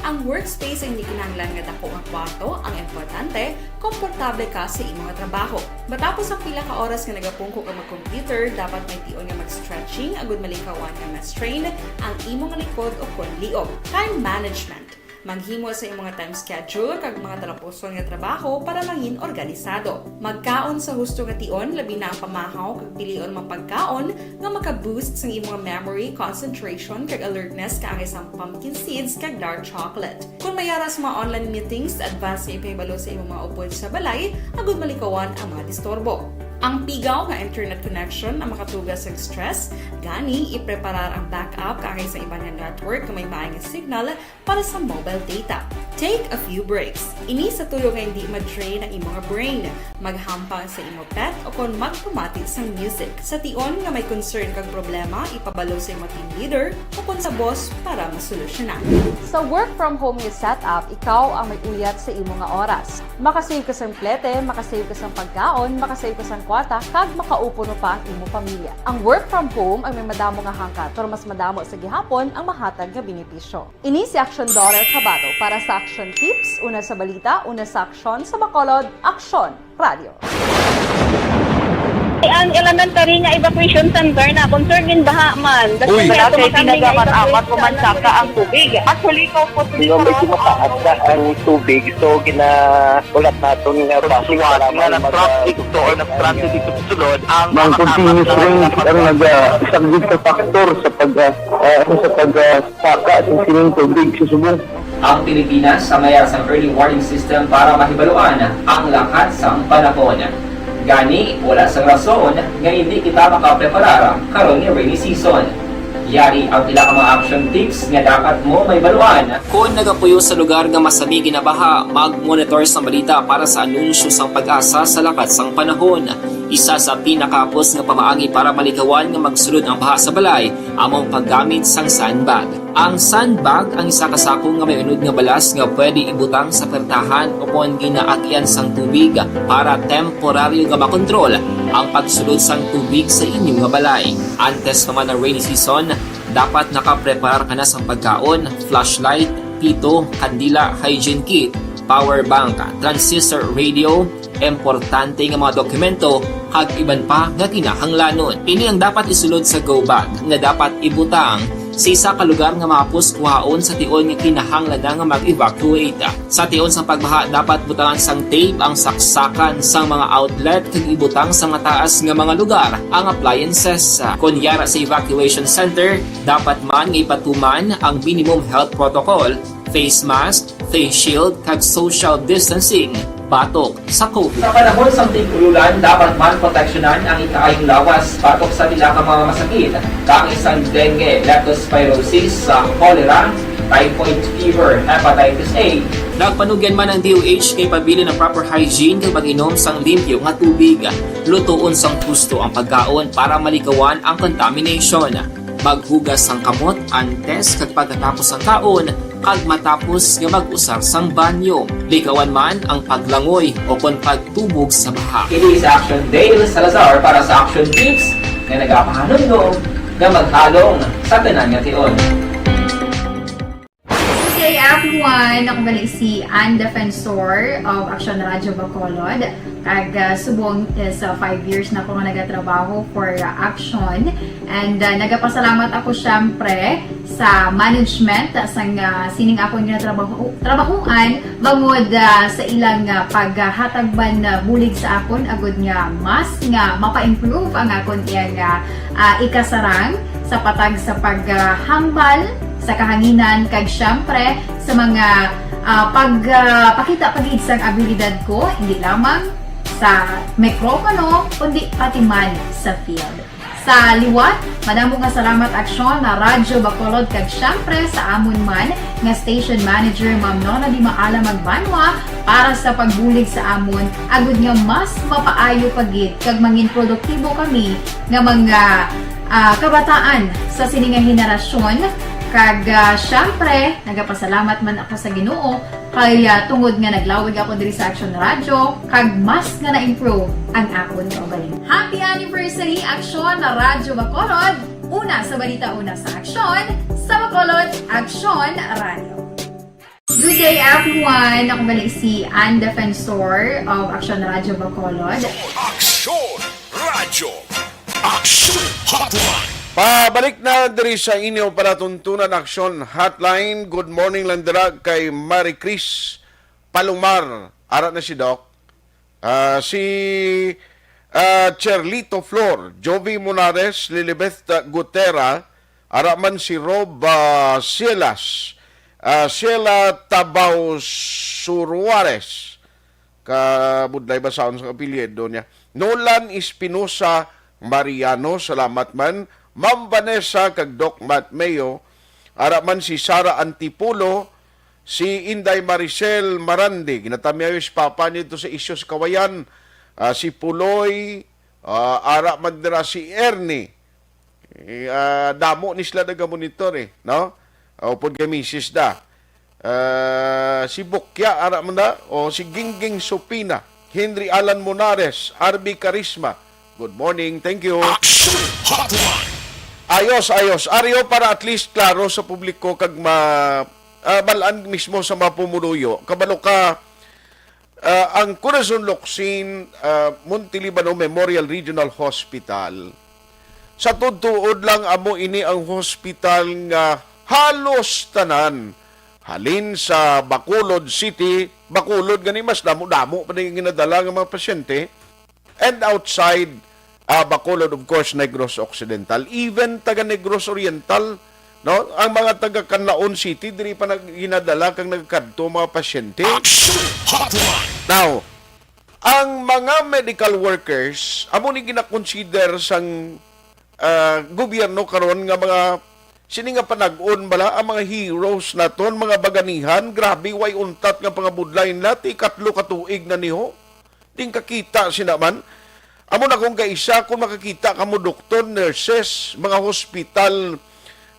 Ang workspace ay hindi kinahanglan nga dako nga kwarto, ang importante, komportable ka sa imong trabaho. Matapos ang pila ka oras nga nagapungko ka mag-computer, dapat may tion nga mag-stretching agud malikawan nga ma-strain ang imong likod o kon liog. Time management. Maghimo sa imong time schedule kag mga talapuson nga trabaho para mangin organisado. Magkaon sa husto nga tion, labi na ang pamahaw kag pilion mang pagkaon nga maka-boost sa imong memory, concentration kag alertness kaangay sa pumpkin seeds kag dark chocolate. Kung mayara sa mga online meetings, advance nga ipahibalo sa imong mga upod sa balay, agud malikawan ang mga disturbo. Ang pigaw nga internet connection ang makatugas sa stress, gani ipreparar ang backup kaangay sa ibang nga network nga may maayong signal para sa mobile data. Take a few breaks. Ini sa tuyo nga hindi ma-drain ang imong brain. Maghampang sa imong pet o kon magpumati sa music. Sa tion nga may concern kag problema, ipabalo sa imong team leader o kon sa boss para masolusyonan. Sa work from home nga setup, ikaw ang may uyat sa imong nga oras. Makasave ka sang plete, makasave ka sang pagkaon, makasave ka sang kwarta, kag makaupo no pa ang imong pamilya. Ang work from home ay may madamo nga hangkat, pero mas madamo sa gihapon ang mahatag nga benepisyo. Ini si Action Daughter Cabato para sa Action Tips, una sa balita, una sa aksyon sa Bacolod, Aksyon Radio. Ang elementary nga evacuation center na concern din baha man. Uy, kasi pinagamat-amat pumansaka ang tubig. Actually, ikaw po Medyo mataas na ang tubig, so ginaulat natin nga basuhan nga nag-traffic to or nag-transit dito sa sulod ang Mang continuous rain ang nag-subject sa factor sa pagsaka at sining tubig sa subong. Ang Pilipinas sa mayar sa early warning system para mahibaluan ang lahat sang panahon. Gani, wala sang rason nga hindi kita makapreparar karon ni rainy season. Yari ang pila ka mga action tips nga dapat mo may baluan. Kung nagapuyo sa lugar nga masabi ginabaha, mag-monitor sa balita para sa anunsyo sang pag-asa sa lakat sang panahon. Isa sa pinakapos nga pamaagi para malikawan nga magsulod ang baha sa balay, among paggamit sang sandbag. Ang sandbag ang isa kasakong nga may unod nga balas nga pwede ibutang sa pertahan o kung ginaagyan sang tubig para temporaryo nga makontrol ang pagsulod sang tubig sa inyong nga balay. Antes naman ng rainy season, dapat nakapreparar ka na sang pagkaon, flashlight, pito, kandila, hygiene kit, power bank, transistor radio, importante nga mga dokumento, kag iban pa nga kinahanglanon. Ini ang dapat isulod sa go bag nga dapat ibutang sa isa ka lugar nga mapus kuhaon sa tion nga kinahanglan nga mag-evacuate. Sa tion sa pagbaha, dapat butangan sang tape ang saksakan sang mga outlet kag ibutang sa mga taas nga mga lugar ang appliances. Kunyara sa evacuation center, dapat man nga ipatuman ang minimum health protocol, face mask, face shield kag social distancing. Batok sa COVID. Sa panahon sa tingululan, dapat man proteksyonan ang ikaayong lawas batok sa nila ka mga masakit. Kang isang dengue, leptospirosis, cholera, typhoid fever, hepatitis A. Nagpanugyan man ang DOH kay pabili ng proper hygiene kay pag-inom sang limpyo nga tubig. Lutuon sang gusto ang pagkaon para malikawan ang contamination. Maghugas sang kamot antes kag pagkatapos ang kaon kag matapos nga mag-usar sang banyo. Likawan man ang paglangoy o kon pagtubog sa baha. Kini sa Action Dale Salazar para sa Action Tips nga nagapahanong nga maghalong sa tanan nga tion. day everyone! Ako bali si Ann Defensor of Aksyon Radyo Bacolod. Kag subong sa 5 years na ako nga nagatrabaho for Aksyon. And nagapasalamat ako syempre sa management sang sining ako nga trabahuan bangod sa ilang paghatagban bulig sa akon agud nga mas nga mapa-improve ang akon iyang ikasarang sa patag sa paghambal sa kahanginan kag syempre sa mga pagpakita pagid sang abilidad ko hindi lamang sa mikropono kundi pati man sa field. Sa liwat, madamo nga salamat Aksyon na Radyo Bacolod kag syempre sa amon man nga station manager Ma'am Nona Di Maala Magbanwa para sa pagbulig sa amon agud nga mas mapaayo pagid kag mangin produktibo kami nga mga kabataan sa sininga henerasyon. Kag syempre, nagapasalamat man ako sa Ginoo kay tungod nga naglawig ako diri sa Aksyon Radyo kag mas nga na-improve ang akon kaugaling. Happy anniversary Aksyon Radyo Bacolod! Una sa balita, una sa Aksyon, sa Bacolod, Aksyon Radyo. Good day everyone! Ako bali si Ann Defensor of Aksyon Radyo Bacolod. Aksyon Radyo. Aksyon Hotline. Pabalik na diri sa inyo para tuntunan Aksyon Hotline. Good morning landera kay Marie Chris Palomar. Ara na si Doc. Si Cherlito Flor, Jovi Monares, Lilibeth Gutera, ara man si Rob Sielas, Sheila Tabaw Suruares, kabudlay ba sa apelyido niya. Nolan Espinosa Mariano, salamat man. Ma'am Vanessa kag Doc Matt Mayo, ara man si Sara Antipulo, si Inday Maricel Marandi, ginatamyayo si Papa nito sa isyo sa Kawayan, si Puloy, ara man dira si Ernie, damo ni sila naga-monitor no? Upod kay Mrs. da. Si Bukya, ara man da, o si Gingging Supina, Henry Alan Monares, RB Karisma. Good morning, thank you. Aksyon Hotline. Ayos. Aryo para at least klaro sa publiko kag malaan mismo sa mga pumuluyo. Kabalo ka, ang Corazon Locsin Montelibano Memorial Regional Hospital, sa tutuod lang amo ini ang hospital nga halos tanan. Halin sa Bacolod City, Bacolod gani mas damo-damo pa rin ginadala ng mga pasyente, and outside Bacolod, of course, Negros Occidental, even taga Negros Oriental, no? Ang mga taga Canlaon City diri pa ginadala kang nagkadto mga pasyente. Now, ang mga medical workers amo ni gina-consider sang gobyerno karon nga mga sini nga panag-on bala ang mga heroes naton, mga baganihan, grabe way untat nga pangabudlay nila, ikatlo ka tuig na niho. Ding kakita sinaman. Amo na kung kaisa, kung makakita ka mo doktor, nurses, mga hospital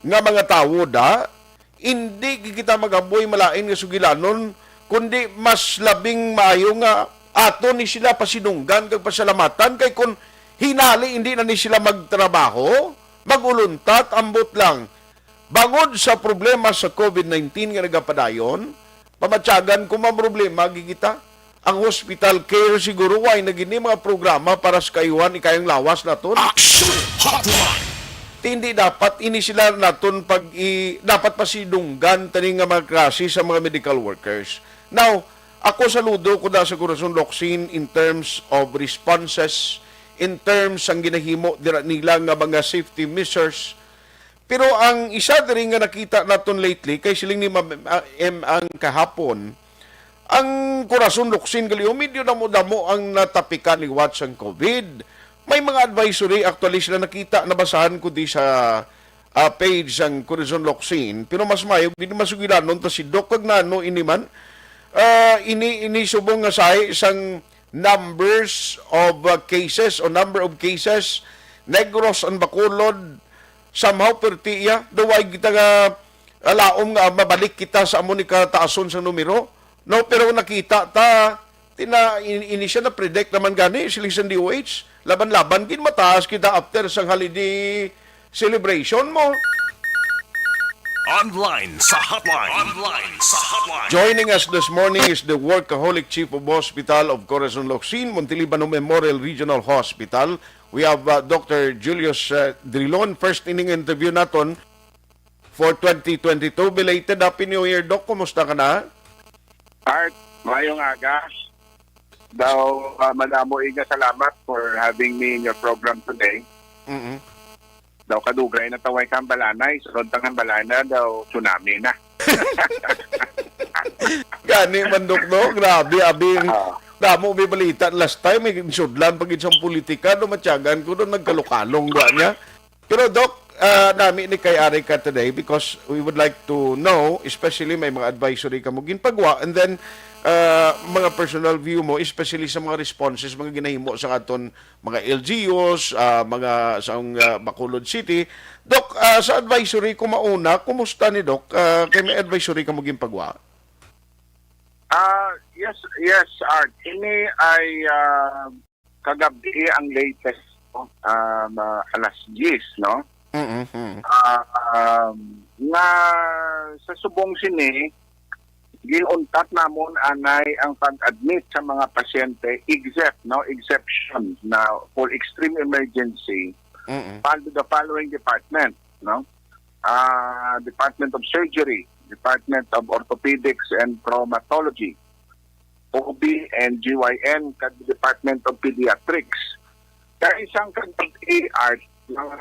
nga mga tao hindi kita magaboy malain nga sugilanon, kundi mas labing maayo nga ato ni sila pasinunggan kag pasalamatan kay kung hinali hindi na ni sila magtrabaho, maguluntat, ambot lang. Bangod sa problema sa COVID-19 nga nagapadayon, pamatyagan kung mga problema, gigita. Ang hospital care siguro ay naging mga programa para sa kayuhan ikayang lawas naton. Aksyon Hotline. Hindi dapat ini sila naton dapat pasidunggan tani nga mga klase sa mga medical workers. Now, ako saludo ko da sa Corazon Locsin in terms of responses, in terms ang ginahimo nila nga mga safety measures. Pero ang isa diri nga nakita naton lately kay siling ni M ang kahapon, ang Corazon Locsin gali medyo damo-damo ang natapikan ni Watson COVID. May mga advisory actually sila nakita, nabasahan ko di sa page ang Corazon Locsin. Pero mas mayog di masugilanon ta si Doc kag nano ini man ini subong nga sahi isang numbers of cases o number of cases Negros and Bacolod somehow pertiya duway kita nga alaom nga mabalik kita sa amo ni kataason sa numero. No, pero nakita ta, ini siya na predict naman gani, siling sa DOH, laban-laban, kin mataas kita after sang holiday celebration mo. Online sa hotline. Online sa hotline. Joining us this morning is the Workaholic Chief of Hospital of Corazon Locsin, Montelibano Memorial Regional Hospital. We have Dr. Julius Drilon. First inning interview naton for 2022. Belated Happy New Year, Doc. Kumusta ka na? Art, mayong aga. Daw, madamo iga salamat for having me in your program today. Daw kadugay na taway kang balanay, sunod tangang balana daw tsunami na. Gani man, Doc, no? Grabe, abing damo may balita. Last time, may sudlan pag isang politika, dumatyagan ko doon, nagkalukalong doon niya. Pero, Doc, namin ni kay Ari ka today because we would like to know, especially may mga advisory ka mo ginpagwa, and then, mga personal view mo, especially sa mga responses, mga ginahimo sa aton mga LGUs, mga sa Bacolod City. Doc, sa advisory ko mauna, kumusta ni Doc? Kay may advisory ka mo ginpagwa? Yes, Art. Ini ay kagabi ang latest, alas 10, no? Nga sa subong sini, ginuntat namon anay ang pag-admit sa mga pasyente exception na for extreme emergency to the following department, no? Department of Surgery, Department of Orthopedics and Traumatology, OB and GYN, kag Department of Pediatrics. Kaya isang kag-AR ng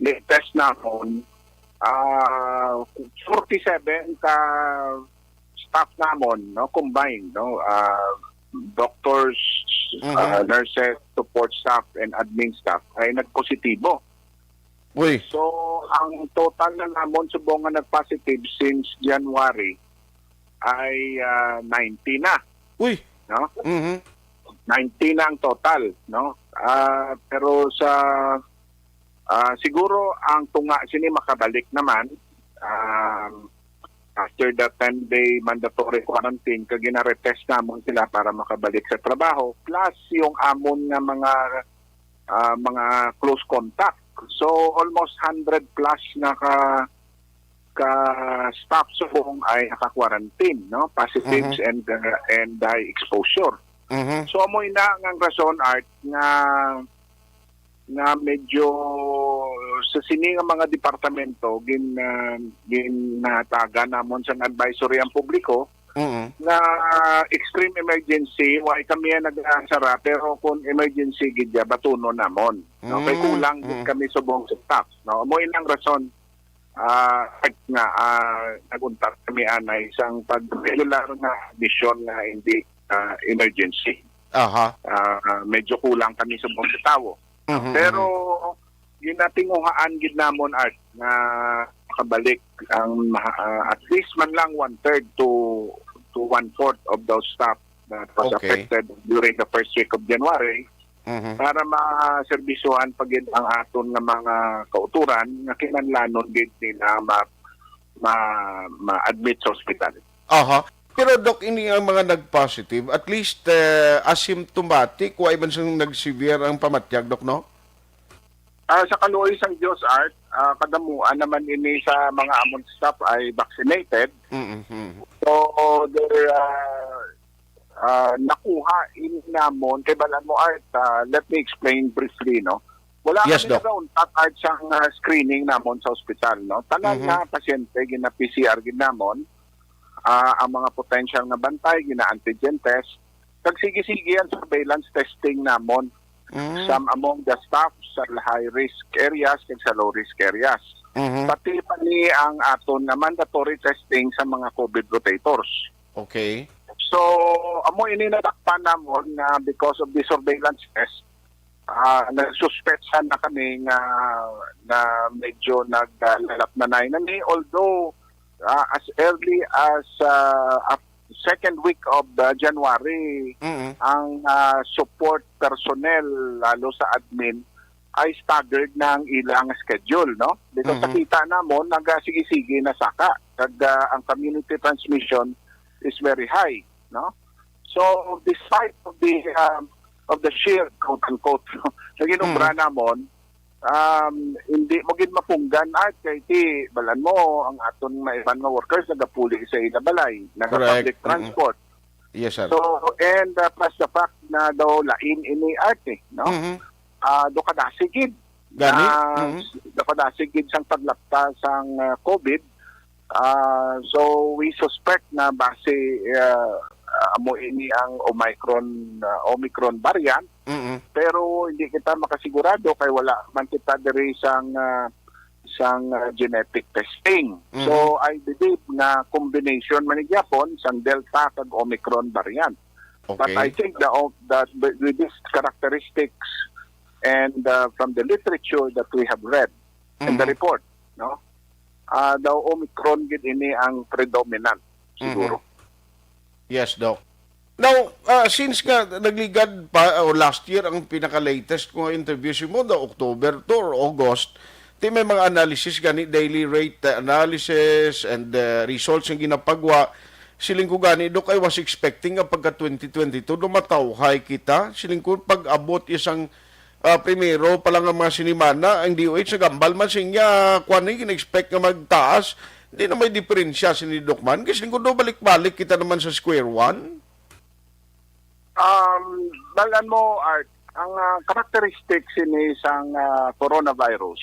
latest namon, 47 ka staff namon, no, combined, no, doctors, nurses, support staff and admin staff ay nagpositibo. Uy. So ang total na namon subong nga nagpositive since January ay 90 na. Uy. No? 90 na ang total, no? Pero sa siguro ang tunga sini makabalik naman after the 10-day mandatory quarantine kag gina-retest namon sila para makabalik sa trabaho plus yung amon nga mga close contact. So almost 100 plus na ka staff subong ay naka-quarantine, no? Positives and high exposure. So amoy na ang rason, Art, nga medyo sa sini nga mga departamento ginataga namon sa advisory ang publiko na extreme emergency why kami nag-asara pero kung emergency gidya batuno namon, no? Kay kulang gid kami subong sa staff, no? Mo ilang rason nga naguntat kami anay isang pag-regular na mission na hindi emergency. Medyo kulang kami subong sa tawo. Pero ginatinguhaan gid namon, Art, na makabalik ang at least man lang 1/3 to 1/4 of those staff that was affected during the first week of January para maserbisyuhan pagid ang aton nga mga kauturan nga kinahanglanon gid nila ma-admit sa ospital. Pero Doc, ini ang mga nag-positive, at least asymptomatic, why man siyang nag-severe ang pamatyag, Doc, no? Sa kaluoy sang Diyos, Art, kadamuan naman ini sa mga amon staff ay vaccinated. So, they're nakuha ini namon. Kay balan mo, Art, let me explain briefly, no? Wala kami nagauntat, Art, siyang screening namon sa ospital, no? Tanan na pasyente, gina-PCR ginamon, ang mga potential na bantay, gina-antigen test, kagsigi-sige ang surveillance testing namon. Some among the staff sa high-risk areas kag sa low-risk areas. Pati pa ni ang aton na mandatory testing sa mga COVID rotators. Okay. So, amo ini nadakpan namon na because of the surveillance test, nagsuspetsan na kami na medyo naglalap na nani, although as early as second week of January, ang support personnel, lalo sa admin, ay staggered na ang ilang schedule, no? Because nakita namon, nagasigi-sige na saka. Ang community transmission is very high, no? So, despite of the sheer, quote-unquote, na ginumbra namon, hindi mo gid mapunggan at kay ti balan mo ang aton maiban nga workers nagapuli sa ilabalay, naga-public Correct. transport. Yes, sir. So, and plus the fact na daw lain ini arte, no? Mhm. Do kadasigid. Gani? Do kadasigid sang paglapta sang COVID. So, we suspect na base amo ini ang Omicron variant. Mhm. Pero hindi kita makasigurado kay wala man kita diri sang genetic testing. So I believe na combination man ni gyapon sang Delta kag Omicron variant. But I Okay. think that with these characteristics and from the literature that we have read in the report, no, the Omicron gid ini ang predominant siguro. Yes, Doc. Now, since nga nagligad pa o last year ang pinaka-latest ko interview si mo, October to or August, di may mga analysis gani, daily rate analysis and results yung ginapagwa. Siling ko gani, Doc, I was expecting nga pagka 2022, dumatawhay kita. Siling ko pag-abot isang primero pa lang ang mga sinimana, ang DOH nagambal man siya, kung ano yung expect nga magtaas, hindi na may diferensya si ni Doc man. Kasi kung balik-balik kita naman sa square one. Balan mo, Art, ang characteristics ini sang coronavirus,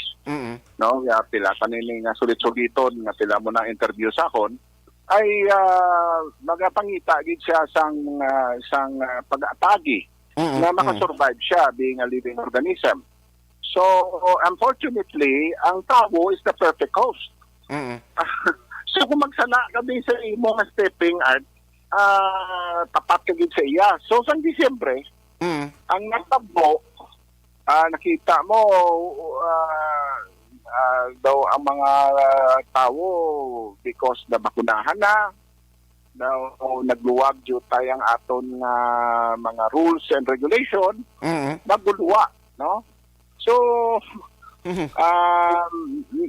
no, ya pila kanini nga sulit-suliton nga pila mo na interview sa akon, ay magapangita gid siya sang pag-atagi na makasurvive siya being a living organism. So, unfortunately, ang tao is the perfect host. So, kung magsala ka din sa imo nga stepping, Art, tapat ka gid sa iya. So, sang Disyembre, ang natabo, nakita mo, daw ang mga tao, because nabakunahan na, daw nagluwag jud tayong aton mga rules and regulation, naguluwa, no? So,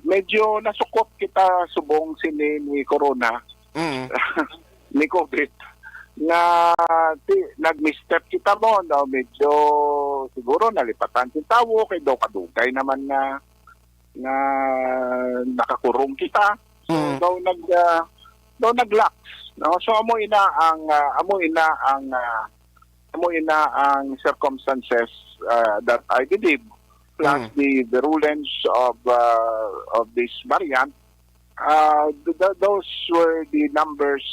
medyo nasukot kita subong sini ni Corona, ni COVID, na nag-misstep kita mo, daw medyo siguro nalipatan yung tao, kay daw kadugay naman na nakakurong kita. So, daw nag-lax, no? So amo ina ang circumstances that I believe, plus the virulence of this variant, those were the numbers.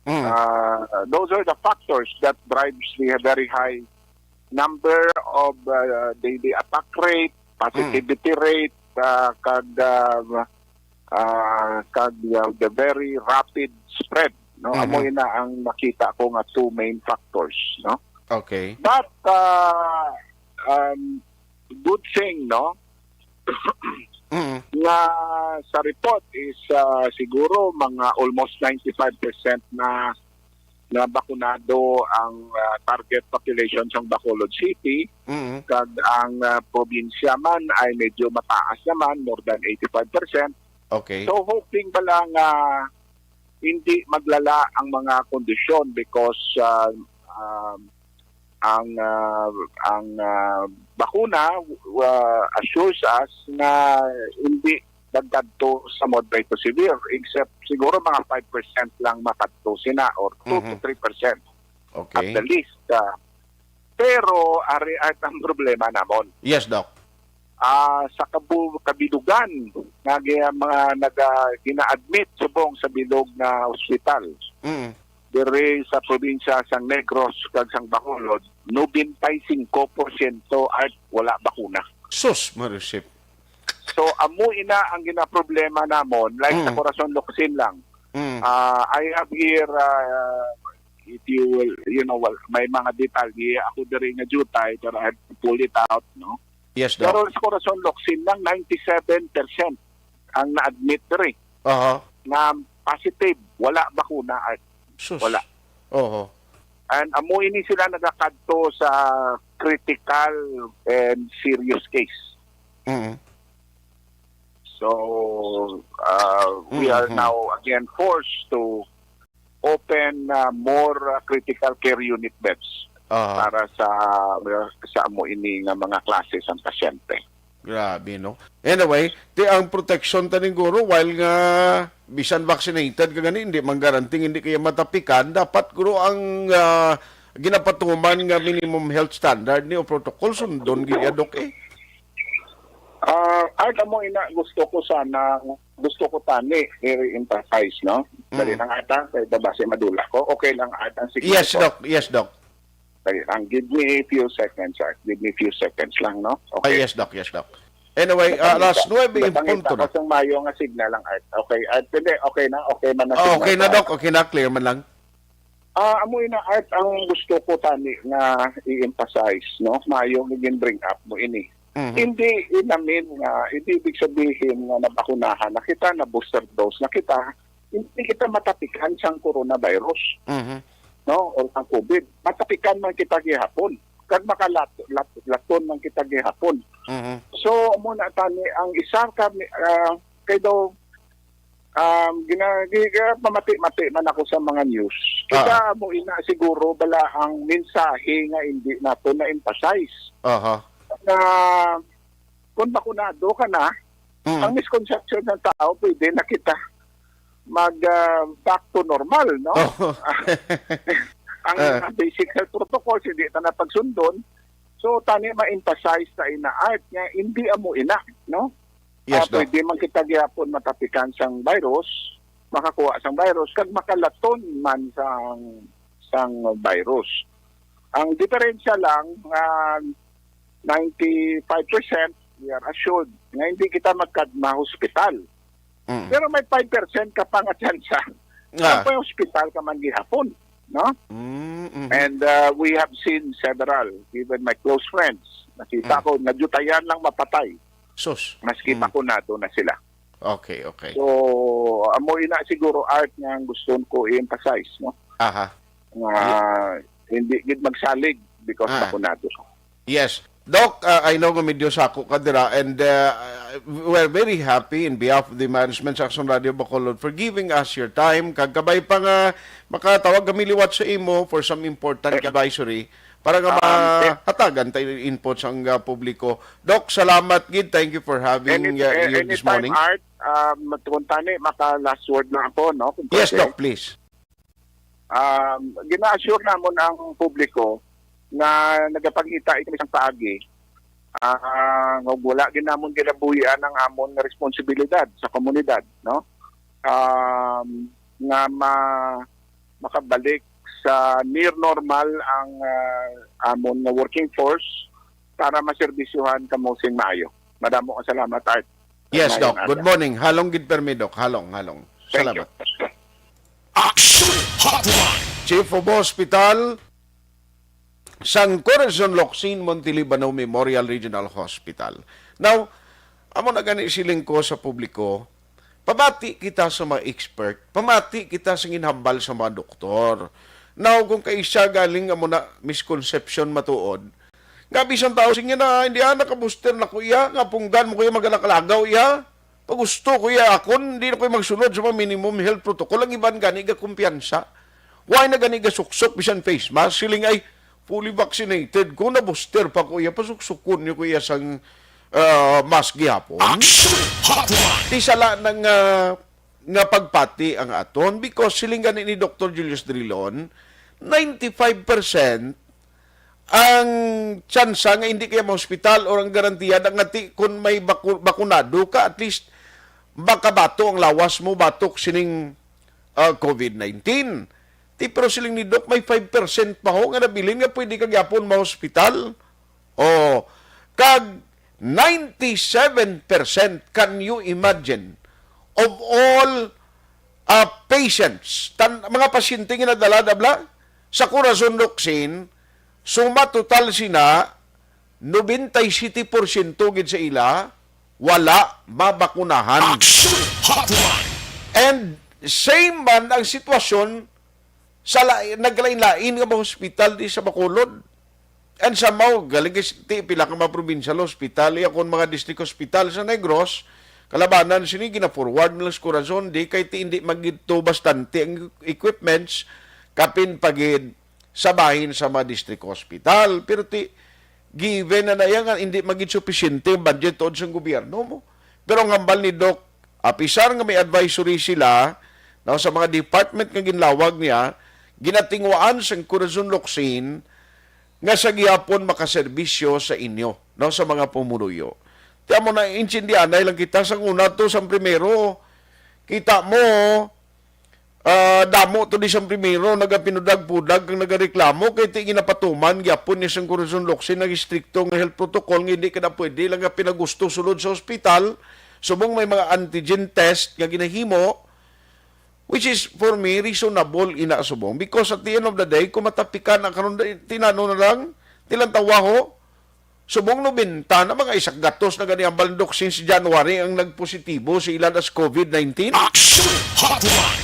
Those are the factors that drives the very high number of the attack rate, positivity rate, kag the very rapid spread, no? Amo ina ang nakita ko nga two main factors, no? Okay. But good thing, no? Nga sa report is siguro mga almost 95% na bakunado ang target population sa Bacolod City. Kag ang probinsya man ay medyo mataas naman, more than 85%. Okay. So hoping pala nga hindi maglala ang mga kondisyon because ang bakuna assures us na hindi dagdadto sa moderate to severe, except siguro mga 5% lang makadto sina or 2 to 3% Okay. at the least. Pero ari at ang problema namon. Yes, Doc. Sa kabilugan nga mga gina-admit subong sa bilog na ospital. Dire sa probinsya sang Negros kag sang Bacolod, 95% at wala bakuna. Sus, Marisip. So amo ina ang ginaproblema namon, like sa Corazon Locsin lang. I have here if you will, may mga detalye ako diri nga jutay pero I have to pull it out, no? Yes, Doc. Pero sa Corazon Locsin lang 97% ang na-admit diri na positive, wala bakuna at Sus. wala. And amo ini sila nagakadto sa critical and serious case. So we are now again forced to open more critical care unit beds para sa amo ini nga mga klase ng pasyente. Grabe, no? Anyway, ti ang protection taning guro while nga bisan vaccinated ka gani, hindi man garanting hindi kaya matapikan, dapat guro ang ginapatuman nga minimum health standard ni o protocol sundon gid dok eh. Art mo ina gusto ko tani i-emphasize, no? Dali lang ata, kay babase madula ko. Okay lang art ang sige. Yes, doc. Yes, doc. Dali lang, give me a few seconds, art. Give me a few seconds lang, no? Okay. Yes, doc. Yes, doc. Anyway, alas 9 in punto na. Batangita ko mayo nga signal lang, art. Okay, art. Hindi, okay na. Okay man na. Okay na, doc. Okay na. Clear man lang. Amo ina art ang gusto ko tani na i-emphasize, no? Mayo nga bring up mo ini. Hindi inamin nga, hindi ibig sabihin nga nabakunahan na kita, na booster dose na kita, hindi kita matapikan sang coronavirus, no? O ang COVID. Matapikan man kita gihapon. Kag makalaton man kita gihapon. So, muna tani, ang isa kay daw, pamati-mati man ako sa mga news. Kita mo ina siguro bala ang mensahe nga hindi nato na-emphasize. Na kung bakunado ka na, ang misconception ng tao, pwede na kita back to normal, no? Ang basic health protocols, hindi na napagsundon. So, tani ma-emphasize sa ina-art niya, hindi amo ina, no? Yes, doc. Pwede man kita gihapon matapikan sang virus, makakuha sang virus, kag makalaton man sang virus. Ang diferensya lang, 95% we are assured na hindi kita magkadma-hospital. Pero may 5% ka pa nga tsansa na pa hospital ka man gihapon, no? And we have seen several, even my close friends, nakita ko, nadyutayan lang mapatay. Sus. Maski bakunado na sila. Okay. So, amoy na siguro art nga ang gusto ko i-emphasize, no? Hindi gid magsalig because bakunado. Yes. Doc, I know nga medyo sako ka dira and we're very happy in behalf of the management sa Action Radio Bacolod for giving us your time. Kagkabay pa nga makatawag kami liwat sa imo for some important advisory para nga mahatagan tayo input sa publiko. Doc, salamat gid. Thank you for having you this morning. Art, matuntani, maka-last word na ako, no? Yes, Doc, please. Gina-assure namon ang publiko na nagapagita ito isang paagi, wala ginamon ginabuhian ang amon na responsibilidad sa komunidad, no? Nga makabalik sa near normal ang amon na working force para maserbisyuhan kamo sing maayo. Madamo ka salamat, Art. Yes, Doc. Good morning. Halong gid permi, Doc. Halong. Salamat. Action Hotline. Chief of Hospital sang Corazon Locsin Montelibano Memorial Regional Hospital. Now, amo na gani siling ko sa publiko, pamati kita sa mga expert, pamati kita sa ginhambal sa mga doktor. Now, kung kaisa galing amo na misconception matuod, nga bisan tao singin na hindi naka-booster na kuya, nga punggan mo kuya magalakalagaw iya, pag gusto kuya akon, hindi na kuya magsunod sa mga minimum health protocol, ang iban gani ga kumpiyansa. Why na gani ga suksok bisan face mask, siling ay fully vaccinated. Kung na-booster pa kuya, pasuksukon niyo kuya sang mask gihapon. Di sala ng nga pagpati ang aton because siling gani ni Dr. Julius Drilon, 95% ang tsansa nga hindi kaya ma-hospital o ang garantiya nga kung may bakunado ka, at least baka bato ang lawas mo, batok sining COVID-19. Pero siling ni Doc, may 5% pa ho nga nabilin nga pwede kagyapon ma-hospital. O, kag 97%, can you imagine, of all patients, mga pasyente nga nadala-dabla, sa Corazon Locsin, suma total sina, 97% gid sa ila, wala mabakunahan. And same man ang sitwasyon sa naglain-lain nga mga hospital di sa Bacolod. And somehow, galing pila ka mga provincial hospital, yakon mga district hospital sa Negros, kalabanan sini gina-forward ng Corazon, di kay ti hindi magito bastante ang equipments, kapin pagid sa bahin sa mga district hospital. Pero ti given na yan nga hindi maging sufficiente ang budget tuod sa gobyerno mo. Pero ang hambal ni Doc, apisar nga may advisory sila no, sa mga department nga ginlawag niya, ginatingwaan sa Corazon Locsin nga sa gihapon makaserbisyo sa inyo, no, sa mga pumunuyo. Tiyan mo na, intindihan, lang kita sa una to, sa primero, kita mo, damo to di sa primero, nagapinudag-pudag, kang nagareklamo, kaya ti ginapatuman, gyapon niya sa Corazon Locsin, nag-stricto ng health protocol, hindi ka na pwede, lang nga pinagusto sulod sa ospital, subong may mga antigen test nga ginahimo, which is, for me, reasonable inaasubong. Because at the end of the day, kung matapikan ang karon tinano na lang, tilang tawaho, subong no binta na mga isak gatos na ganyan baldok since January ang nagpositibo sa ilan as COVID-19. Action Hotline!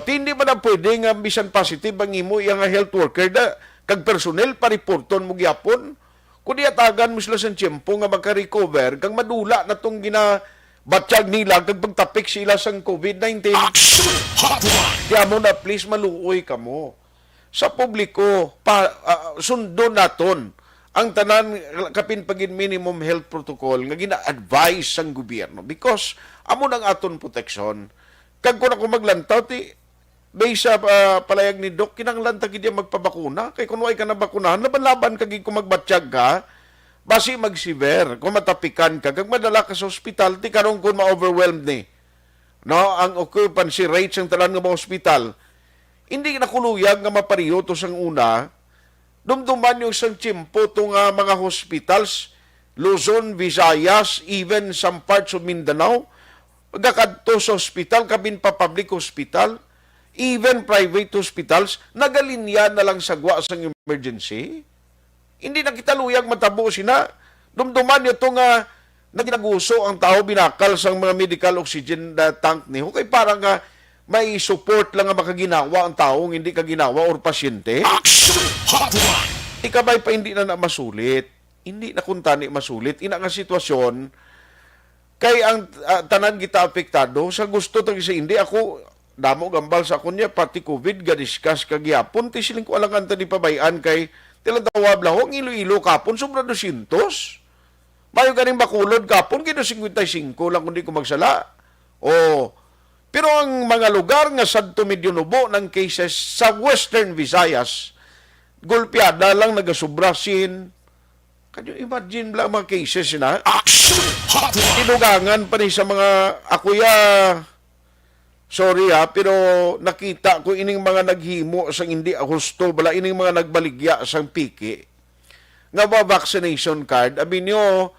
Hindi ba na pwede nga bisan positive ang imo yung health worker na kag personnel pa-reporton mo gyapon? Kung diatagan mo sila sa tiyempo nga maka-recover, kang madula na itong batyag nila kag pagtapik sila sa COVID-19. Action Hotline! Kaya mo na please maluoy ka mo. Sa publiko, sundo naton ang tanan kapin pagin minimum health protocol nga gina-advise sang gobyerno because amo nang aton protection. Kag kun ako maglantaw ti based sa palayag ni Doc kinahanglan ta gid magpabakuna kay kun way ka na bakunahan laban kag kung magbatyag ka basi magsiver kung matapikan ka kag madala ka sa ospital ti karon kun ma-overwhelmed ni no ang occupancy rate sang tanan nga mga ospital hindi na kuluyag nga mapariyo to sang una dumduman yung sang tiyempo to nga mga hospitals Luzon, Visayas, even some parts of Mindanao pagkakadto sa hospital kabin pa public hospital even private hospitals nagalinya na lang sagwa sang emergency. Hindi na kita luyag matabo sina. Dumduman nyo ito nga naginaguso ang tao binakal sa mga medical oxygen tank niyo. Kaya parang nga may support lang nga makaginawa ang taong hindi ka ginawa or pasyente. Action Hotline! Ikabay pa hindi na masulit. Hindi na kuntani masulit. Ina nga sitwasyon kay ang tanan kita apektado sa gusto tag sa hindi ako damo gambal sa kunya pati COVID ga-discuss kagyapon ti siling ko alangan ta di pabayan kay tilang tawab lahong ilo-ilo kapon sobra 200. Mayo ganing bakulod kapon kino 55 lang kundi ko magsala. Pero ang mga lugar nga sadto medyo nubo ng cases sa Western Visayas golpeada lang nagasobrasin. Kanyo imagine lang mga cases na Action Hotline! tinugangan pa ni sa mga akuya sorry pero nakita ko ining mga naghimo sang hindi husto bala ining mga nagbaligya sang piki nga ba vaccination card abi nyo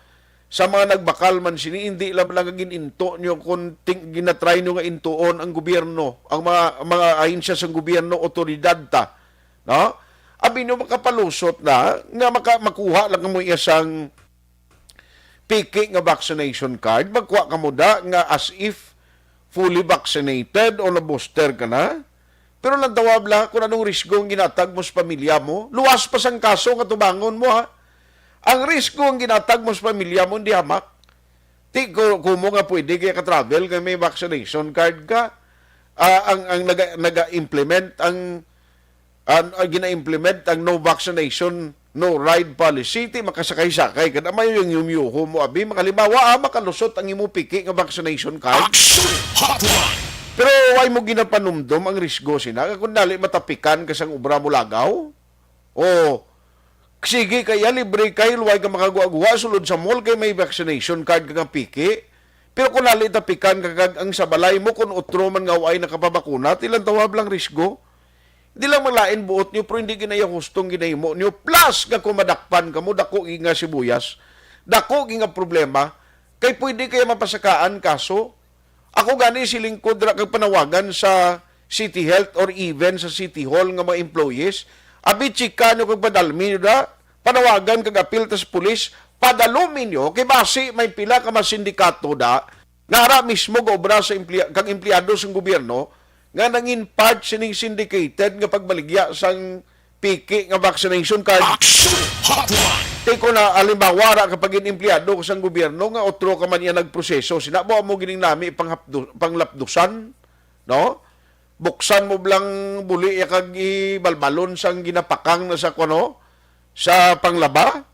sa mga nagbakal man sini hindi lang gininto nyo kung ginatry nyo nga intuon ang gobyerno ang mga ahensya sang gobyerno otoridad ta no abi nyo makapalusot na nga makuha lang mo isang piki nga vaccination card magkuha ka mo da nga as if fully vaccinated o na-booster ka na. Pero lang tawab lang kung anong risgo ang ginatag mo sa pamilya mo. Luwas pa sang kaso nga tubangon mo ha. Ang risgo ang ginatag mo sa pamilya mo hindi hamak. Ti kung mo nga pwede kaya ka-travel kaya may vaccination card ka. Ang naga-implement ang gina-implement ang no vaccination no ride policy ti makasakay-sakay kada mayo yung yumyuho mo abi makalimawa makalusot ang imo piki nga vaccination card. Action Hotline! Pero why mo ginapanumdom ang risgo sina kung dali matapikan ka sang ubra mo lagaw sige kaya libre kay luway ka makagwa-gwa sulod sa mall kay may vaccination card ka nga piki pero kung dali tapikan ka ang sa balay mo kung utro man nga way nakapabakuna tilang tawab lang risgo. Di lang maglain buot nyo, pero hindi ginaya hustong ginahimo nyo. Plus, nga kumadakpan ka mo, dako nga sibuyas. Dako nga problema. Kay pwede kaya mapasakaan kaso. Ako gani silingkod ra kag panawagan sa City Health or even sa City Hall nga mga employees. Abi chika nyo kag padalmi nyo da. Panawagan kag apil tas pulis. Padalumi nyo, kay basi may pila ka mga sindikato da. Nara mismo gobra sa kag empleyado sa gobyerno nga nangin part sining syndicated nga pagbaligya sang piki nga vaccination card. Action Hotline! Teko na alimbawa ra kapag empleyado ko sang gobyerno nga otro ka man iya nagproseso sinabo mo gining nami panglapdusan no buksan mo blang buli kag ibalbalon sang ginapakang na sa kuno sa panglaba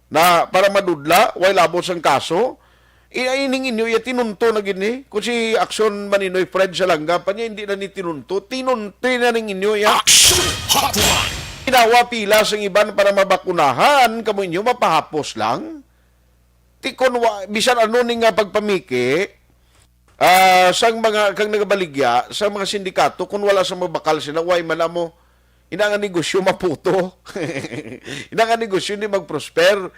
na para madudla, way labos ang kaso. Ining inyo, tinunto na gini. Kung si Action Maninoy Fred sa langga, pa niya hindi na ni tinunto. Tinunto na ning inyo, ya. Action Hotline. Ginawa pila sa iban para mabakunahan, kamo inyo, mapahapos lang. Tikon, bisan ano ni nga pagpamiki, sang mga, kang nagabaligya, sa mga sindikato, kung wala sa mabakal sila, way man mo, inang negosyo maputo. Inang negosyo ni mag-prosper.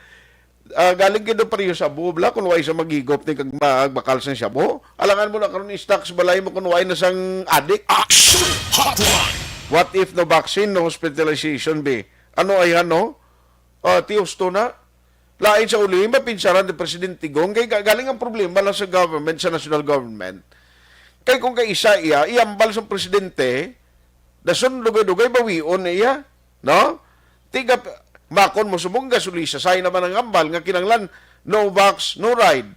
Galing kito pareho sa bubla, kung way sa magigop ni kag magbakal sa siyabo. Alangan mo na karon stocks balay mo kung way na sang adik. Action Hotline. What if no vaccine, no hospitalization be? Ano ay ano? Tiyos to na. Lain sa uli, mapinsaran ni Presidente Tigong, kay galing ang problema lang sa government, sa national government. Kay kung kay isa iya, iambal sa presidente, dason dugay-dugay bawion iya, no? Tiga, makon mo subong gasolisa, say naman ang ambal, nga kinanglan, no vax, no ride.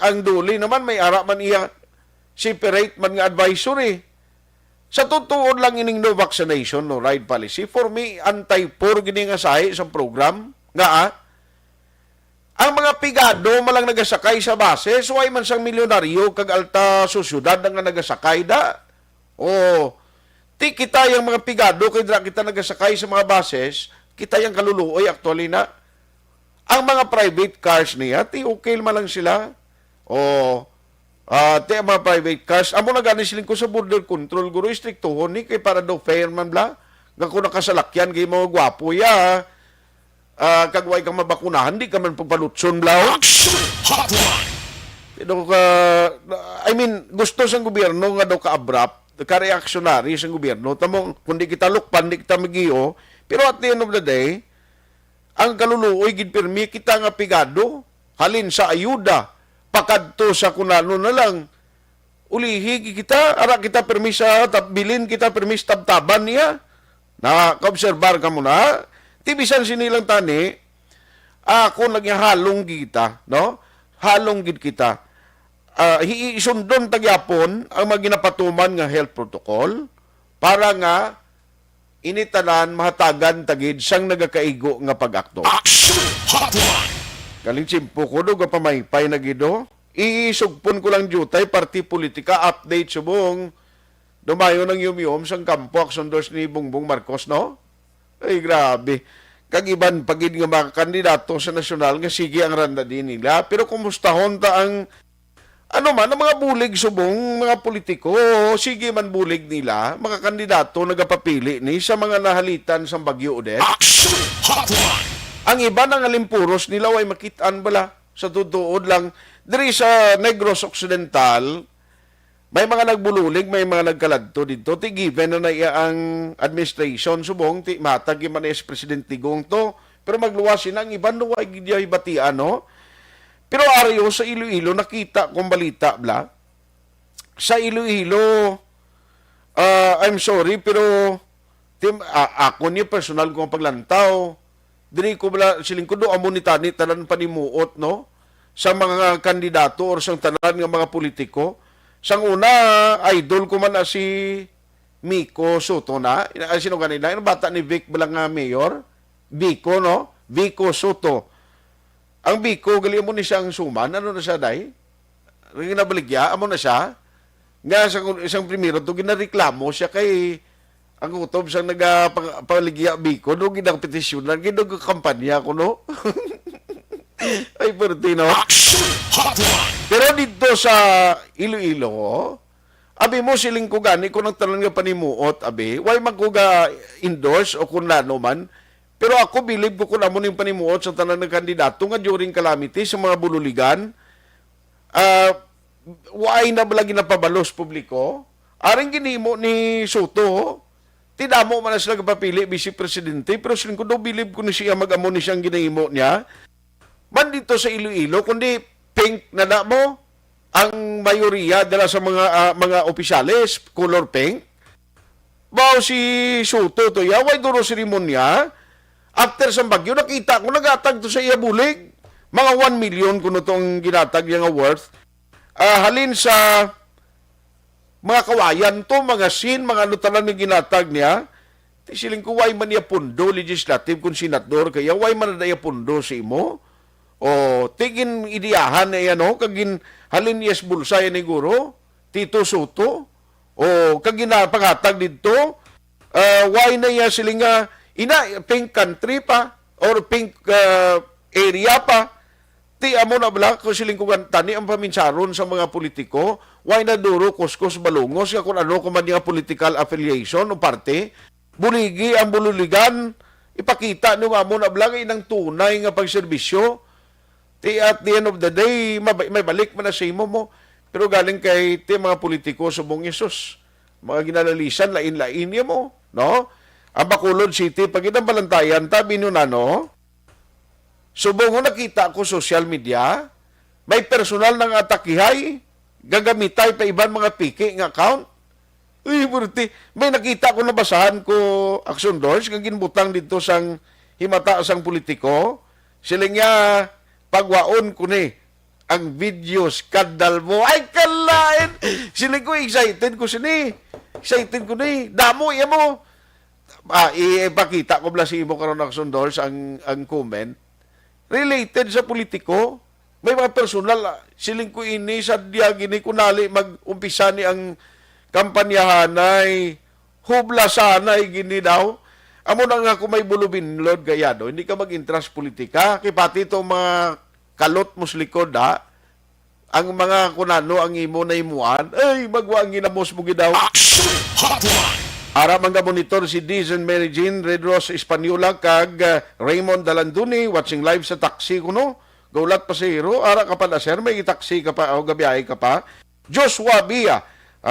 Ang duli naman, may ara man iya, separate man nga advisory. Sa tutuon lang ining no vaccination, no ride policy, for me, anti-poor gini nga sahi sa program, nga ang mga pigado malang nagasakay sa base, so ay man sang milyonaryo, kag alta susyudad nga nagasakay da. Ti kita yung mga pigado, kay dra kita nagasakay sa mga bases, kita yung kaluluoy actually na. Ang mga private cars niya, ti okay man lang sila. Ti ang mga private cars, amo na gani siling ko sa border control, guro istriktuhon ni, kay para daw fair man bla. Nga kung nakasalakyan, kay mga gwapo ya, kagway kang mabakunahan, di ka man pagpalutson bla. Action Hotline. Gusto sa gobyerno nga daw ka-abrupt, ka-reactionary sa gobyerno, tamong, kundi kita lukpan, di kita magiyo, pero at the end of the day, ang kaluluoy, gidpirmi, kita nga pigado, halin sa ayuda, pakadto sa kunano na lang, ulihi kita, ara kita permisa, bilin kita permis tabtaban niya, na kaobserbar ka muna, tibisan sinilang tani, ako halong kita, no? Halong gid kita. Hiisundon tagyapon ang mga ginapatuman nga health protocol para nga initanan mahatagan tagid sang nagakaigo nga pag-akto. Action Hotline. Galing simpo ko do pamaypay na gido. Iisugpon ko lang jutay party politika update subong dumayo ng yumyum sang kampo action dos ni Bongbong Marcos, no? Ay, grabe. Kagiban pagid nga mga kandidato sa nasyonal nga sige ang randa din nila. Pero kumustahon ta ang ang mga bulig subong, mga politiko, sige man bulig nila, mga kandidato nagapapili ni sa mga nahalitan sa Bagyo Odette. Action Hotline. Ang iba ng alimpuros nila ay makitaan bala sa tutuod lang. Diri sa Negros Occidental, may mga nagbululig, may mga nagkaladto dito. Ti given na iya ang administration subong, ti matag man es Presidente Tigong to, pero magluwas sila ang iban no ay gidyay batian, no? Pero ariyo sa Iloilo nakita kong balita bla. Sa Iloilo, I'm sorry pero ako ni personal kong paglantaw. Diri ko bala siling ko do amo ni tani tanan panimuot, no? Sa mga kandidato or sa tanan nga mga politiko. Sang una, idol ko man na si Miko Soto na. Sino kanila? Yung bata ni Vic Balang mayor? Vico, no? Vico Soto. Ang Vico, gali mo ni siyang suman. Ano na siya, day? Ginabaligya, amo na siya. Nga isang primero, to ginareklamo siya kay ang utob sa nagapaligya Vico. No, ginagpetisyonan, ginagkampanya ko, no? Ay, Pertino. Action Hotline. Pero dito sa Iloilo, abi mo siling ko gani kung nagtalan nga panimuot, abi, why magkuga endorse o kung lano man. Pero ako, believe ko kung amon yung panimuot sa tanan ng kandidato nga during calamity sa mga bululigan, why na balagi na pabalos publiko, aring ginimo ni Soto, tidamo man na sila kapapili, Vice Presidente, pero siling ko daw, believe ko na siya mag-amon ni siyang ginimo niya, man dito sa Iloilo, kundi pink na mo ang mayoriya dala sa mga opisyales, color pink. Bao si Soto to ya, way duro seremonya, after sa Bagyo, nakita ko, nagatag to sa iya bulig. Mga 1 million kuno tong ginatag niya nga worth. Halin sa mga kawayan to, mga scene, mga lutalan ni ginatag niya, siling ko, why man niya pundo, legislative, kung senador, kaya why man na niya pundo si mo? O, tigin idiyahan na yan, o, kagin halin yes bulsa yan ni Guro, Tito Soto, o, kagin na panghatag dito, why na niya siling nga, pink country pa, or pink area pa, ti amo na bala, kung siling ko tani ang paminsaron sa mga politiko, why na duro, kuskos, balungos, kung ano kuman yung political affiliation o parte, buligi ang bululigan, ipakita nyo amo na bala, inang tunay nga pagserbisyo, ti at the end of the day, may balik man na sa imo mo, pero galing kay ti mga politiko subong Yesus, mga ginalalisan, lain-lain niya mo, no? Ang Bacolod City, pag inang balantayan, tabi nyo na, no? Subong nakita ko social media, may personal ng atakihay, gagamitay pa iban mga piki ng account. Uy, burti. May nakita ko, nabasahan ko action doors, kang ginbutang dito sang himata sang politiko, sila nga pagwaon ko ni ang videos kadal mo. Ay, kalain! Sila ko, excited ko sini. Excited ko ni. Damo, iya mo. Ipakita ko bla si Imo karon action doors ang comment. Related sa politiko, may mga personal, siling ko ini, sadya gini kunali, mag-umpisa ni ang kampanyahan ay hubla sana ay gini daw. Amo na nga kung may bulubinlod gayado, hindi ka mag-interest politika, kay pati itong mga kalot muslikod ha, ang mga kunano, ang imo na imuan, ay magwang ginamos mo gidaw. Action Hotline. Ara mga monitor si Dizen Mary Jean Red Rose Espanyola kag Raymond Dalanduni watching live sa taxi kuno. Gaulat pasahero, ara ka pa na sir, may taxi ka pa o gabiyahe ka pa. Joshua Bia,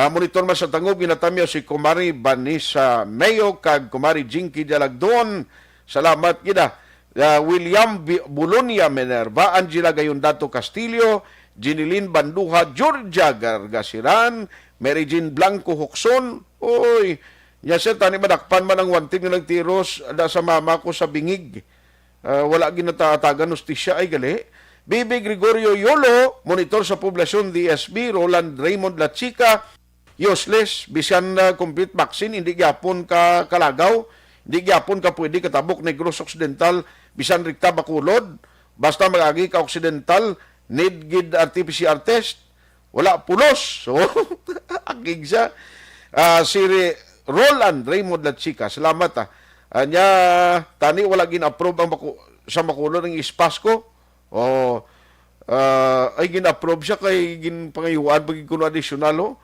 monitor man sa Tangub ginatamyo si Kumari Vanessa Mayo kag Kumari Jinky Dalagdon. Salamat gida. William Bulonia Minerva, Angela Gayondato Castillo, Ginilin Banduha, Georgia Gargasiran, Mary Jean Blanco Hokson. Oy, ya sir, tani madakpan man ang wanting nga nagtiros sa mama ko sa bingig. Wala ginatatagan ustisya ay gali. Bibi Gregorio Yolo, monitor sa poblasyon DSB, Roland Raymond Lachica, useless, bisan complete vaccine, hindi gyapon ka kalagaw, hindi gyapon ka pwede katabok Negros Occidental, bisan rikta Bacolod, basta magagi ka Occidental, need gid RT-PCR test, wala pulos. So, akig siya. Si Roland Raymond Lachica, salamat Anya, tani wala gin-approve ang sa Bacolod ng Ispasko. Ay gin-approve siya kay ginpangayuan pag kuno additional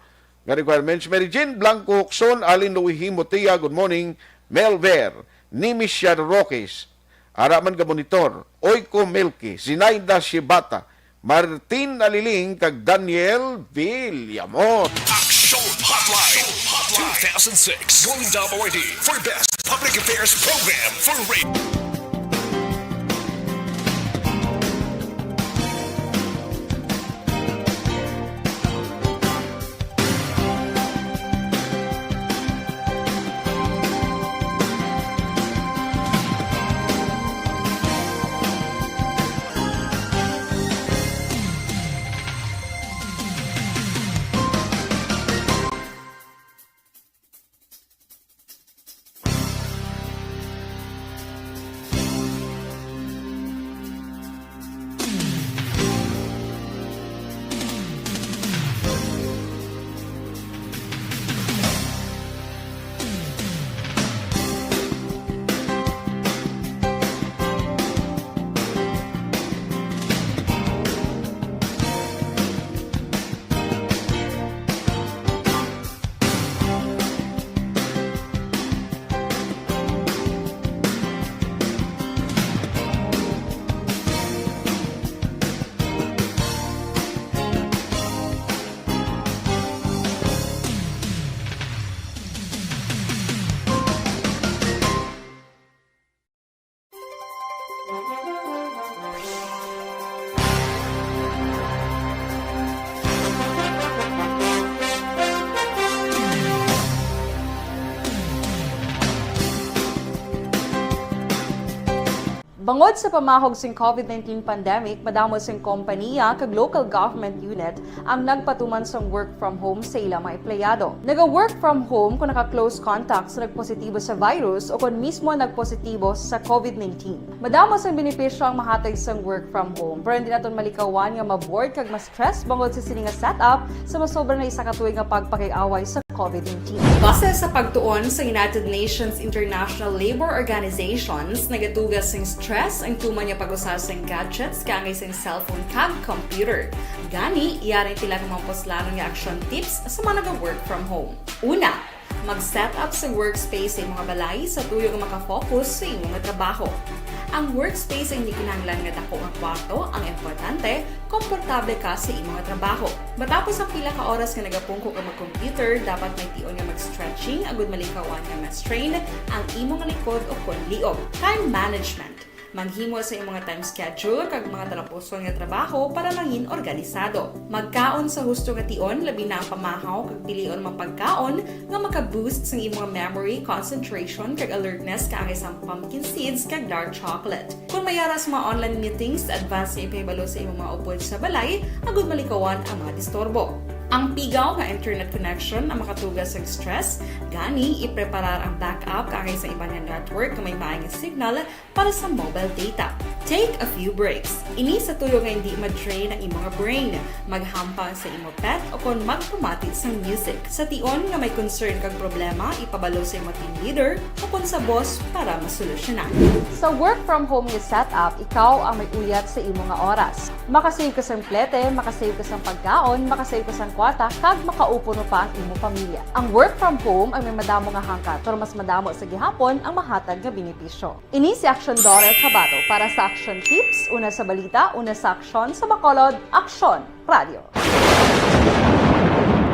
nga requirements. Mary Jane Blanco Hokson, Alin Louis Motia, good morning. Melver, Nimisha Roques, Araman ka monitor, Oiko Melki, Zinaida Shibata, Martin Aliling, kag Daniel Villamot. Action Hotline. 2006 Golden Dome Awardee for Best Public Affairs Program for Radio. Bangod sa pamahog sing COVID-19 pandemic, madamo sing kompanya kag local government unit ang nagpatuman sang work from home sa ilang mga empleyado. Naga-work from home kung naka-close contacts na nagpositibo sa virus o kung mismo nagpositibo sa COVID-19. Madamo sang benepisyo ang mahatag sang work from home, pero hindi naton malikawan nga ma-bored kag ma-stress bangod sa sini nga setup sa masobra na isa ka tuig nga pagpakiaway sa COVID-19. Base sa pagtuon sa United Nations International Labor Organizations, nagatugas sing stress ang tuman niya pag-usar sing gadgets kangay sing cellphone kag computer. Gani, iyari tila ng mga poslano nga action tips sa mga nag-work from home. Una, mag-set up sa workspace sa imong balay sa tuyo nga makafocus sa imong trabaho. Ang workspace ay hindi kinahanglan nga dako nga kwarto, ang importante, komportable ka sa imong trabaho. Matapos ang pila ka oras nga nagapungko ka mag-computer, dapat may tion nga mag-stretching agud malikawan nga ma-strain ang imong likod o konliog. Time management. Maghimo sa imong time schedule kag mga talapuson nga trabaho para mangin organisado. Magkaon sa husto nga tion, labi na ang pamahaw kag pilion mang pagkaon nga maka-boost sa imong memory, concentration kag alertness kaangay sa pumpkin seeds kag dark chocolate. Kung mayara sa mga online meetings, advance sa ipahibalo sa imong mga upod sa balay, agud malikawan ang mga disturbo. Ang pigaw nga internet connection ang makatugas sa stress, gani ipreparar ang backup kaangay sa ibang network na may maayong signal para sa mobile data. Take a few breaks. Ini sa tuyo nga hindi ma-drain ang imong brain, maghampang sa imong pet o kung magpumati sa music. Sa tion nga may concern kag problema, ipabalo sa imong team leader o kung sa boss para masolusyonan. Sa work from home nga setup, ikaw ang may uyat sa imong nga oras. Makasave ka sa plete, makasave ka sa pagkaon, makasave ka sa kwarta, kag makaupo no pa ang imong pamilya. Ang work from home ay may madamo nga hangkat, pero mas madamo sa gihapon ang mahatag nga benepisyo. Ini si Action Dorel Cabato para sa Action Tips, una sa balita, una sa aksyon sa Bacolod, Aksyon Radio.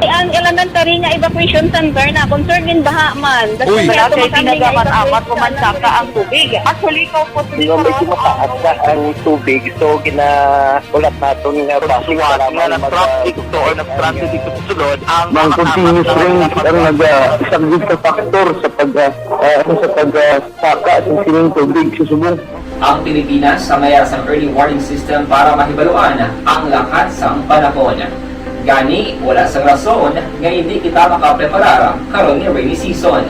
Ang elementary nga evacuation center na concern din baha man. Uy! Kaya tinagamat-amat kumansaka ang tubig. Actually, ikaw po sa Medyo mataas na ang tubig, so ginaulat natin nga pasuwag nga ng traffic to or nag-traffic dito sa sulod ang mga continuous rain ang isang good factor sa pagsaka ng sining tubig sa subong. Ang Pilipinas sa mayas ang early warning system para mahibaluan ang lahat sa panahon. Gani, wala sang rason nga hindi kita makapreparar karon ni rainy season.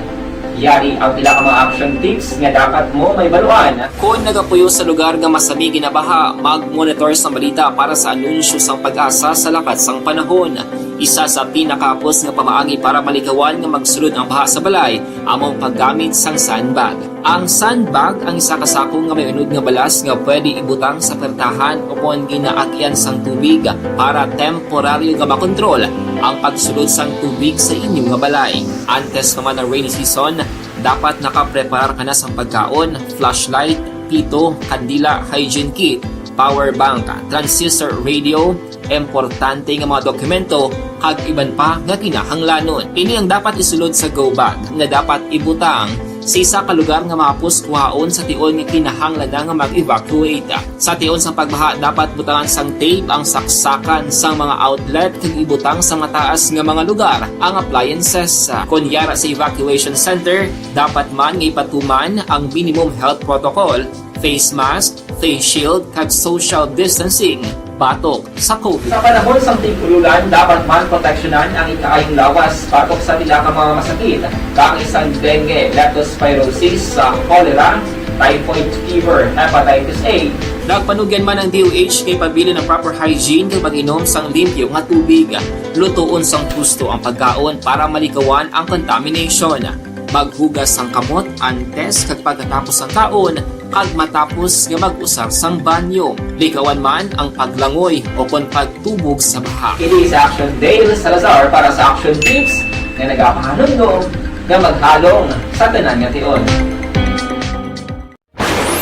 Yari ang pila ka mga action tips nga dapat mo may baluan. Kung nagapuyo sa lugar nga masabi ginabaha, mag-monitor sa balita para sa anunsyo sang pag-asa sa lakat sang panahon. Isa sa pinakapos nga pamaagi para malikawan nga magsulod ang baha sa balay, among paggamit sang sandbag. Ang sandbag ang isa ka sako nga may unod nga balas nga pwede ibutang sa pertahan o kung ginaakyan sang tubig para temporaryo nga makontrol ang pagsulod sang tubig sa inyong nga balay. Antes naman ng rainy season, dapat nakapreparar ka na sang pagkaon, flashlight, pito, kandila, hygiene kit, power bank, transistor radio, importante nga mga dokumento, kag iban pa nga kinahanglanon. Ini ang dapat isulod sa go bag nga dapat ibutang sa isa ka lugar nga mapus kuhaon sa tion nga kinahanglan nga mag-evacuate. Sa tion sa pagbaha, dapat butangan sang tape ang saksakan sa mga outlet kag ibutang sa mataas nga mga lugar ang appliances. Kunyara sa evacuation center, dapat man nga ipatuman ang minimum health protocol, face mask, face shield, kag social distancing batok sa COVID. Sa panahon sa tigululan, dapat man proteksyonan ang ikaayong lawas batok sa tila ka mga masakit, kang isang dengue, leptospirosis, cholera, typhoid fever, hepatitis A. Nagpanugyan man ang DOH kay pabili ng proper hygiene kay pag-inom sang limpyo nga tubig. Lutuon sang gusto ang pagkaon para malikawan ang contamination. Maghugas sang kamot antes kag pagkatapos ang kaon, kag matapos nga mag-usar sang banyo. Likawan man ang paglangoy o kon pagtubog sa baha. Kini sa Action Dale Salazar para sa Action Tips nga nagapahanundong nga maghalong sa tanan nga tion.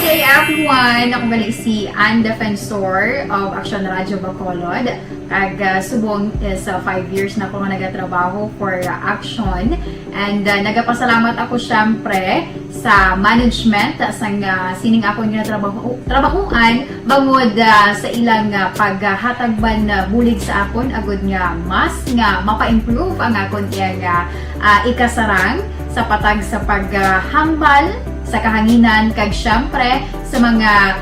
Hey everyone! Ako balik si Ann Defensor of Action Radio Bacolod. Kag subong is 5 years na ako nga nagatrabaho for Action. And nagapasalamat ako syempre sa management sang sining ako nga trabahuan bangod sa ilang paghatagban bulig sa akon agud nga mas nga mapa-improve ang akon nga ikasarang sa patag sa paghambal sa kahanginan kag syempre sa mga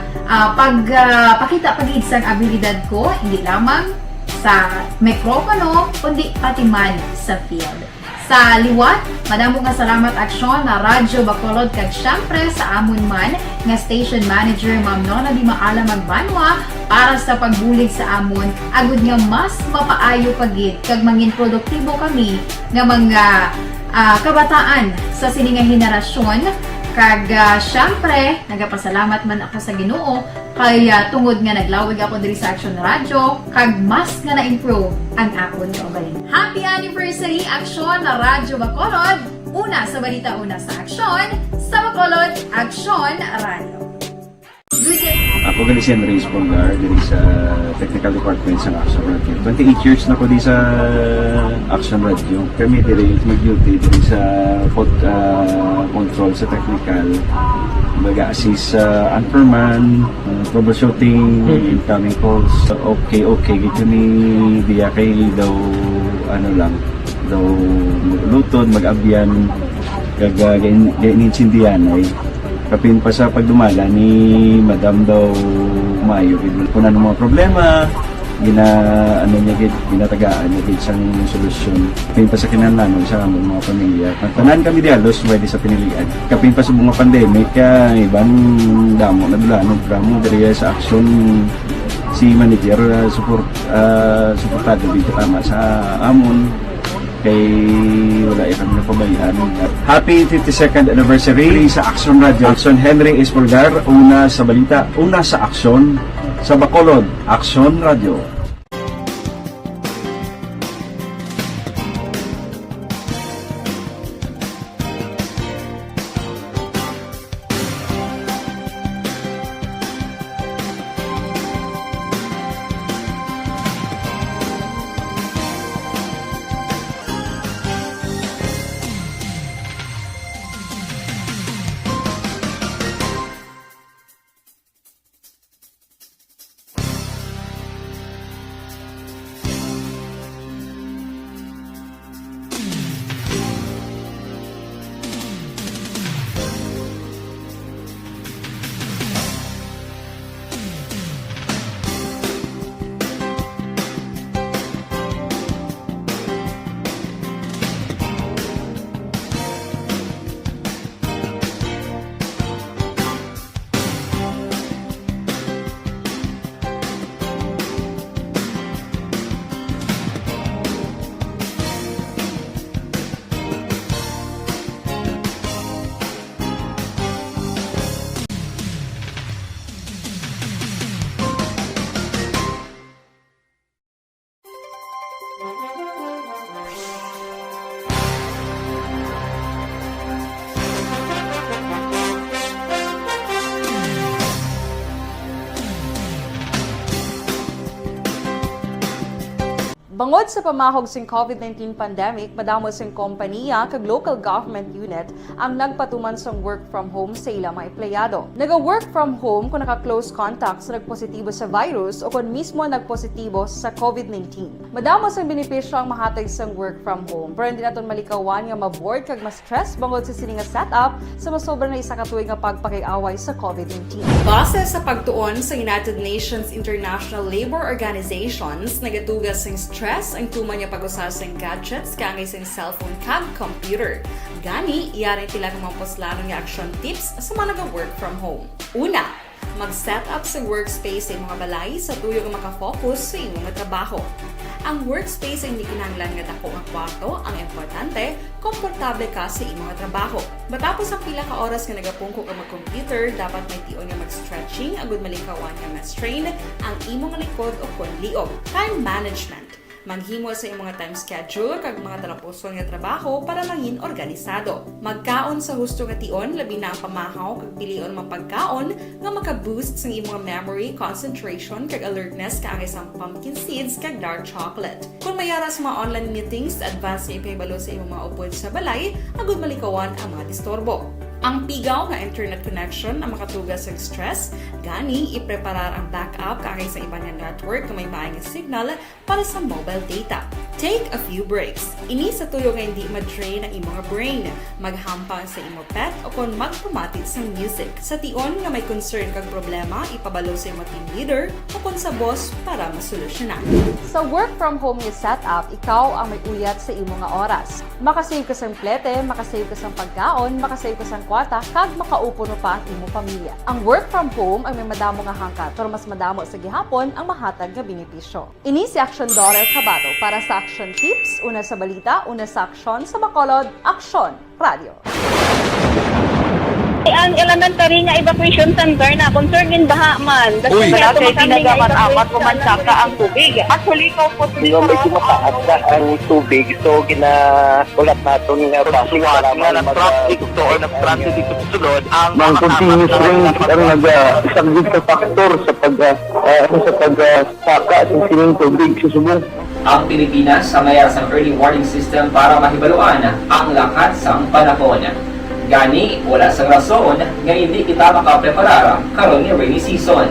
pakita pagid sang abilidad ko hindi lamang sa mikropono kundi pati man sa field. Sa liwat, madamo nga salamat aksyon na Radyo Bacolod kag syempre sa amon man nga station manager Ma'am Nona Di Maala Magbanwa para sa pagbulig sa amon agud nga mas mapaayo pagid kag mangin produktibo kami nga mga kabataan sa sininga henerasyon kag syempre nagapasalamat man ako sa Ginoo kay tungod nga naglawig ako diri sa Action Radio kag mas nga na-improve ang akon kaugalingon. Happy anniversary Action na Radyo Bacolod! Una sa balita, una sa Action, sa Bacolod, Action Radio. Good day! Ako gali si Henry Espolgar diri sa Technical Department sa Action Radio. 28 years na ko di sa Action Radio. Kami diri mag-duty diri sa control sa technical. Mag-assist sa anchorman, troubleshooting, incoming calls. Okay. Gito ni diya kay daw daw lutod, mag-abyan, ganinsindihan ay kapin pa sa pagdumala ni Madam daw Mayo. Kung ano mga problema, ginatagaan niya gid sang solusyon. Kapin pa sa kinahanglan sa among mga pamilya. Tanan kami di halos pwede sa pinilian. Kapin pa sa mga pandemic, ibang damo na dulanon programo diri sa action si manager suportado dito tama sa amon kay wala ikang napabayaan. Happy 52nd anniversary sa Action Radio. Action Henry Espolgar, una sa balita, una sa aksyon sa Bacolod, Action Radio. Bangod sa pamahog sing COVID-19 pandemic, madamo sing kompanya kag local government unit ang nagpatuman sang work from home sa ilang mga empleyado. Naga-work from home kung naka-close contacts na nagpositibo sa virus o kung mismo nagpositibo sa COVID-19. Madamo sang benepisyo ang mahatag sang work from home, pero hindi naton malikawan nga ma-bored kag ma-stress bangod sa sininga setup sa masobra na isa ka tuig nga pagpakiaway sa COVID-19. Base sa pagtuon sa United Nations International Labor Organizations, nagatugas sang stress ang tuman niya pag-usas ng gadgets kangay sa cellphone kag computer. Gani, iyari tila ng mga poslano nga action tips sa mga nag-work from home. Una, mag-set up sa workspace sa mga balay sa tuyo nga makafocus sa imong trabaho. Ang workspace ay hindi kinahanglan nga dako nga kwarto, ang importante, komportable ka sa imong trabaho. Matapos ang pila ka oras nga nagapungko ka mag-computer, dapat may tion nga mag-stretching agud malikawan nga ma-strain ang imong likod o konliog. Time management. Maghimo sa imong time schedule kag mga talapuson nga trabaho para mangin organisado. Magkaon sa husto nga tion, labi na ang pamahaw kag pilion mang pagkaon nga maka-boost sa imong memory, concentration kag alertness kaangay sa pumpkin seeds kag dark chocolate. Kung mayara sa mga online meetings, advance nga ipahibalo sa imong mga upod sa balay, agud malikawan ang mga disturbo. Ang pigaw na internet connection ang makatugas sa stress, gani ipreparar ang backup kaangay sa ibang network na may maayong signal para sa mobile data. Take a few breaks. Ini sa tuyo nga hindi ma-drain ang imong brain. Maghampang sa imo pet o kung magpamatit sa music. Sa tion nga may concern kag problema, ipabalo sa imo team leader o kung sa boss para masolusyonan. Sa work from home nga setup, ikaw ang may uyat sa imo nga oras. Makasave ka sa plete, makasave ka sa pagkaon, makasave ka sa kwarta, kag makaupo no pa ang imo pamilya. Ang work from home ay may madamo nga hangkat, pero mas madamo sa gihapon ang mahatag nga benepisyo. Ini si Action Daughter Kabato para sa Action Tips, una sa balita, una sa aksyon sa Bacolod, Aksyon Radio. Ang elementary nga evacuation center na concern din baha man. Uy. Kaya tinagamit amat pumansaka ang tubig. Actually, ikaw po Di ba medyo mataas na ang tubig, so ginaulat natin nga traffic para mag-traffic to or nag-transit dito sa sulod ang continuous rain ang isang good factor sa pagsaka at sining tubig sa subong. Ang Pilipinas sa mayroon sa early warning system para mahibaluan ang lakat sang panahon. Gani, wala sa rason nga hindi kita makapreparara karon ni rainy season.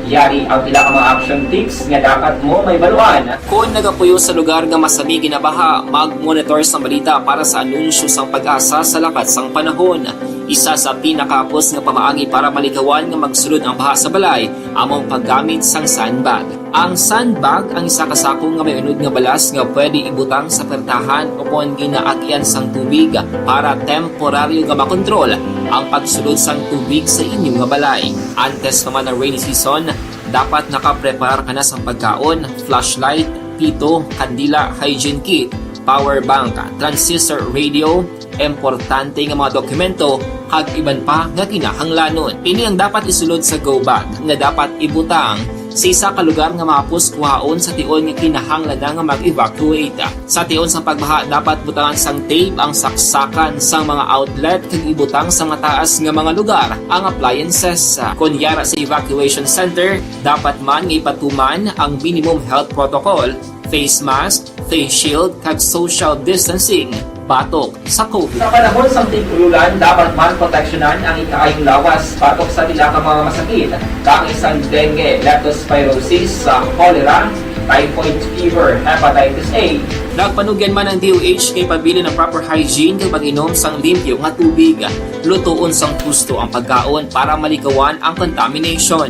Yari ang pila ka mga action tips nga dapat mo may baluan. Kung nagapuyo sa lugar nga masabi ginabaha, mag-monitor sa balita para sa anunsyo sang pag-asa sa lakat sang panahon. Isa sa pinakapos nga pamaagi para malikawan nga magsulod ang baha sa balay, among paggamit sang sandbag. Ang sandbag ang isa kasakong nga may unod nga balas nga pwede ibutang sa pertahan o kung ginaagyan sang tubig para temporaryo nga makontrol ang pagsulod sang tubig sa inyong nga balay. Antes naman ng rainy season, dapat nakaprepare ka na sa pagkaon, flashlight, pito, kandila, hygiene kit, power bank, transistor radio, importante nga mga dokumento, kag iban pa nga kinahanglanon. Ini ang dapat isulod sa go bag nga dapat ibutang sa isa ka lugar nga mapus kuhaon sa tion nga kinahanglan nga mag-evacuate. Sa tion sa pagbaha dapat butangan sang tape ang saksakan sang mga outlet kag ibutang sa mataas nga mga lugar ang appliances. Kunyara sa evacuation center, dapat man nga ipatuman ang minimum health protocol, face mask, face shield kag social distancing batok sa COVID. Sa panahon sa tigululan, dapat man proteksyonan ang ikaayong lawas batok sa tila ka mga masakit, kang isang dengue, leptospirosis, cholera, typhoid fever, hepatitis A. Nagpanugyan man ang DOH kay pabili ng proper hygiene kay pag-inom sang limpyo nga tubig. Lutuon sang gusto ang pagkaon para malikawan ang contamination.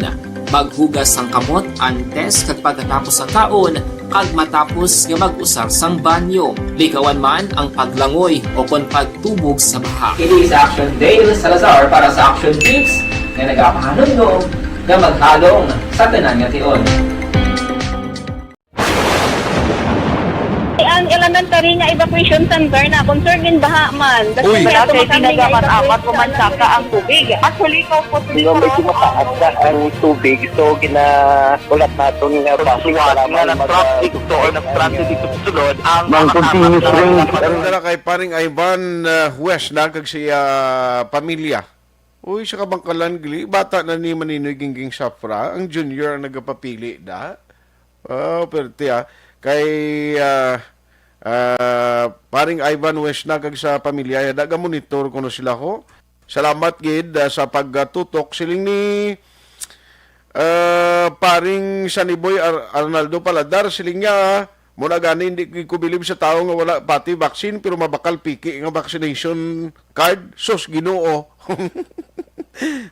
Maghugas sang kamot antes kag pagkatapos ang kaon kag matapos nga mag-usar sang banyo. Likawan man ang paglangoy o kon pagtubog sa baha. Kini sa Action Dale Salazar para sa Action Tips nga nagapahanong nga maghalong sa tanan nga tion. Ang elementary nga evacuation center na concern din baha man. Uy. Kaya tinagamit amat pumansaka ang tubig. Actually, ikaw po Di ba medyo mataas na ang tubig, so ginaulat natin nga traffic para mag-traffic to or nag-transit dito sa sulod ang continuous rain. Dala kay paring Ivan West na kag siya pamilya. Uy, sa kabangkalan gili, bata na ni Maninoy Gingging Safra, ang junior ang nagapapili da. Oh, perte kay paring Ivan West na kag sa pamilya, daga monitor kuno sila ko. Salamat gid sa pagtutok siling ni paring Saniboy Arnaldo Paladar siling niya muna gani hindi ko bilib sa tao nga wala pati vaccine pero mabakal piki nga vaccination card sus Ginoo.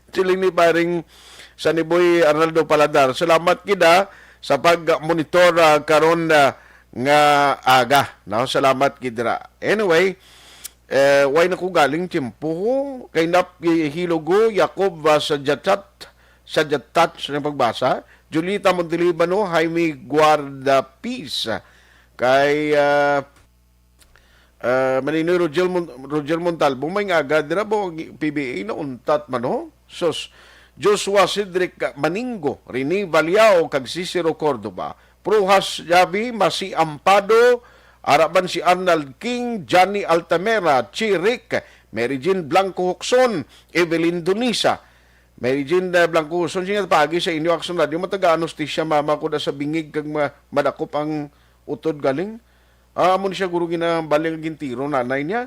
Siling ni paring Saniboy Arnaldo Paladar. Salamat gid sa pag-monitor karon nga aga. No, salamat gid ra. Anyway, why na ko galing tiyempo kay Hilogo Jacob sa Jatat sa pagbasa, Julita Montelibano, Jaime Guardapis kay Maninoy Roger Montalbo may nga agad dira bo PBA na untat man ho. Sos Joshua Cedric Maningo, Rini Valiao kag Cicero Cordoba, Pruhas Javi, Masi Ampado, Araban si Arnold King, Johnny Altamera, Chirik, Mary Jean Blanco Huxon, Evelyn Dunisa. Mary Jean Blanco Huxon, siya pagi sa inyo, Action Radio, mataga-anostisya, mama ko na sa bingig, kag madakop ang utod galing. Amo ni siya guro ginabalik ang gintiro, nanay niya.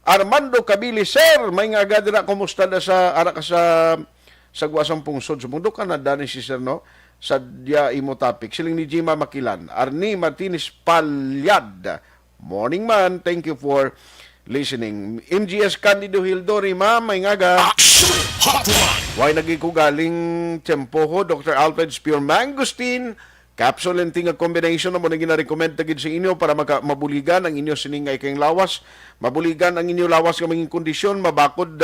Armando Cabili, sir, may nga agad na, kumusta na sa, ara ka sa guwasang pungsod. Sumundo ka na, Dani si sir, no? sadya imo topic. Siling ni Jima Makilan. Arnie Martinez Palyad. Morning man. Thank you for listening. MGS Candido Hildori, ma'am, may ngaga. Action Hotline. Why naging ko galing Tiyempoho, Dr. Alfred's Pure Mangosteen, capsule and tinga combination na mo naging na-recommend tagid sa inyo para mabuligan ang inyo siningay kayong lawas, mabuligan ang inyo lawas nga maging kondisyon, mabakod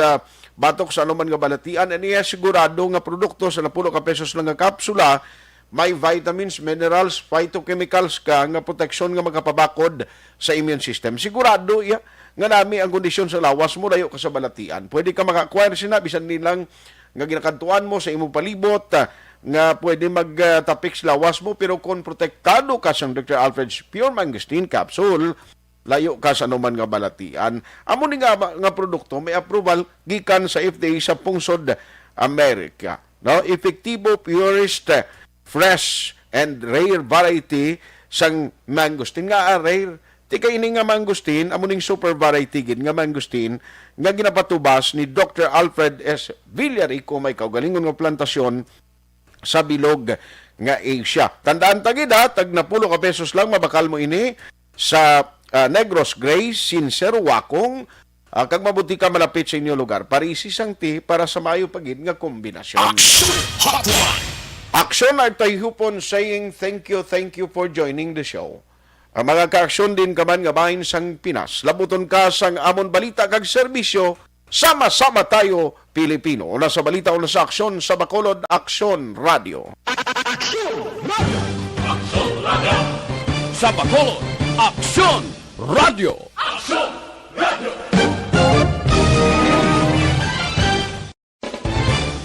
batok sa anuman nga balatian, and iya sigurado nga produkto sa 10 ka pesos lang nga kapsula, may vitamins, minerals, phytochemicals ka nga proteksyon nga magkapabakod sa immune system. Sigurado iya nga nami ang kondisyon sa lawas mo, layo ka sa balatian. Pwede ka maka-acquire sina, bisan nilang nga ginakantuan mo sa imong palibot, nga pwede magtapik sa lawas mo, pero kung protektado ka sa Dr. Alfred's Pure Mangosteen Capsule, layo ka sa anuman nga balatian. Amo ni nga produkto may approval gikan sa FDA sa pungsod Amerika. No, epektibo, purest, fresh and rare variety sang mangosteen nga rare. Tika ini nga mangosteen, amo ning super variety gid nga mangosteen nga ginapatubas ni Dr. Alfred S. Villarico, may kaugalingon nga plantasyon sa bilog nga Asia. Tandaan tagid tag na 10 ka pesos lang mabakal mo ini sa Negros Gray, Sincero Wakong, kag mabuti ka malapit sa inyo lugar. Parisi sang ti para sa mayo pagid nga kombinasyon. Action Hotline. Action ay tayhupon saying thank you for joining the show. Ang mga ka-aksyon din kaman nga bahin sang Pinas. Labuton ka sang amon balita kag serbisyo. Sama-sama tayo, Pilipino. Una sa balita, una sa aksyon sa Bacolod, Aksyon Radio. Action Radio. Action Radio. Sa Bacolod, Action Radio. Action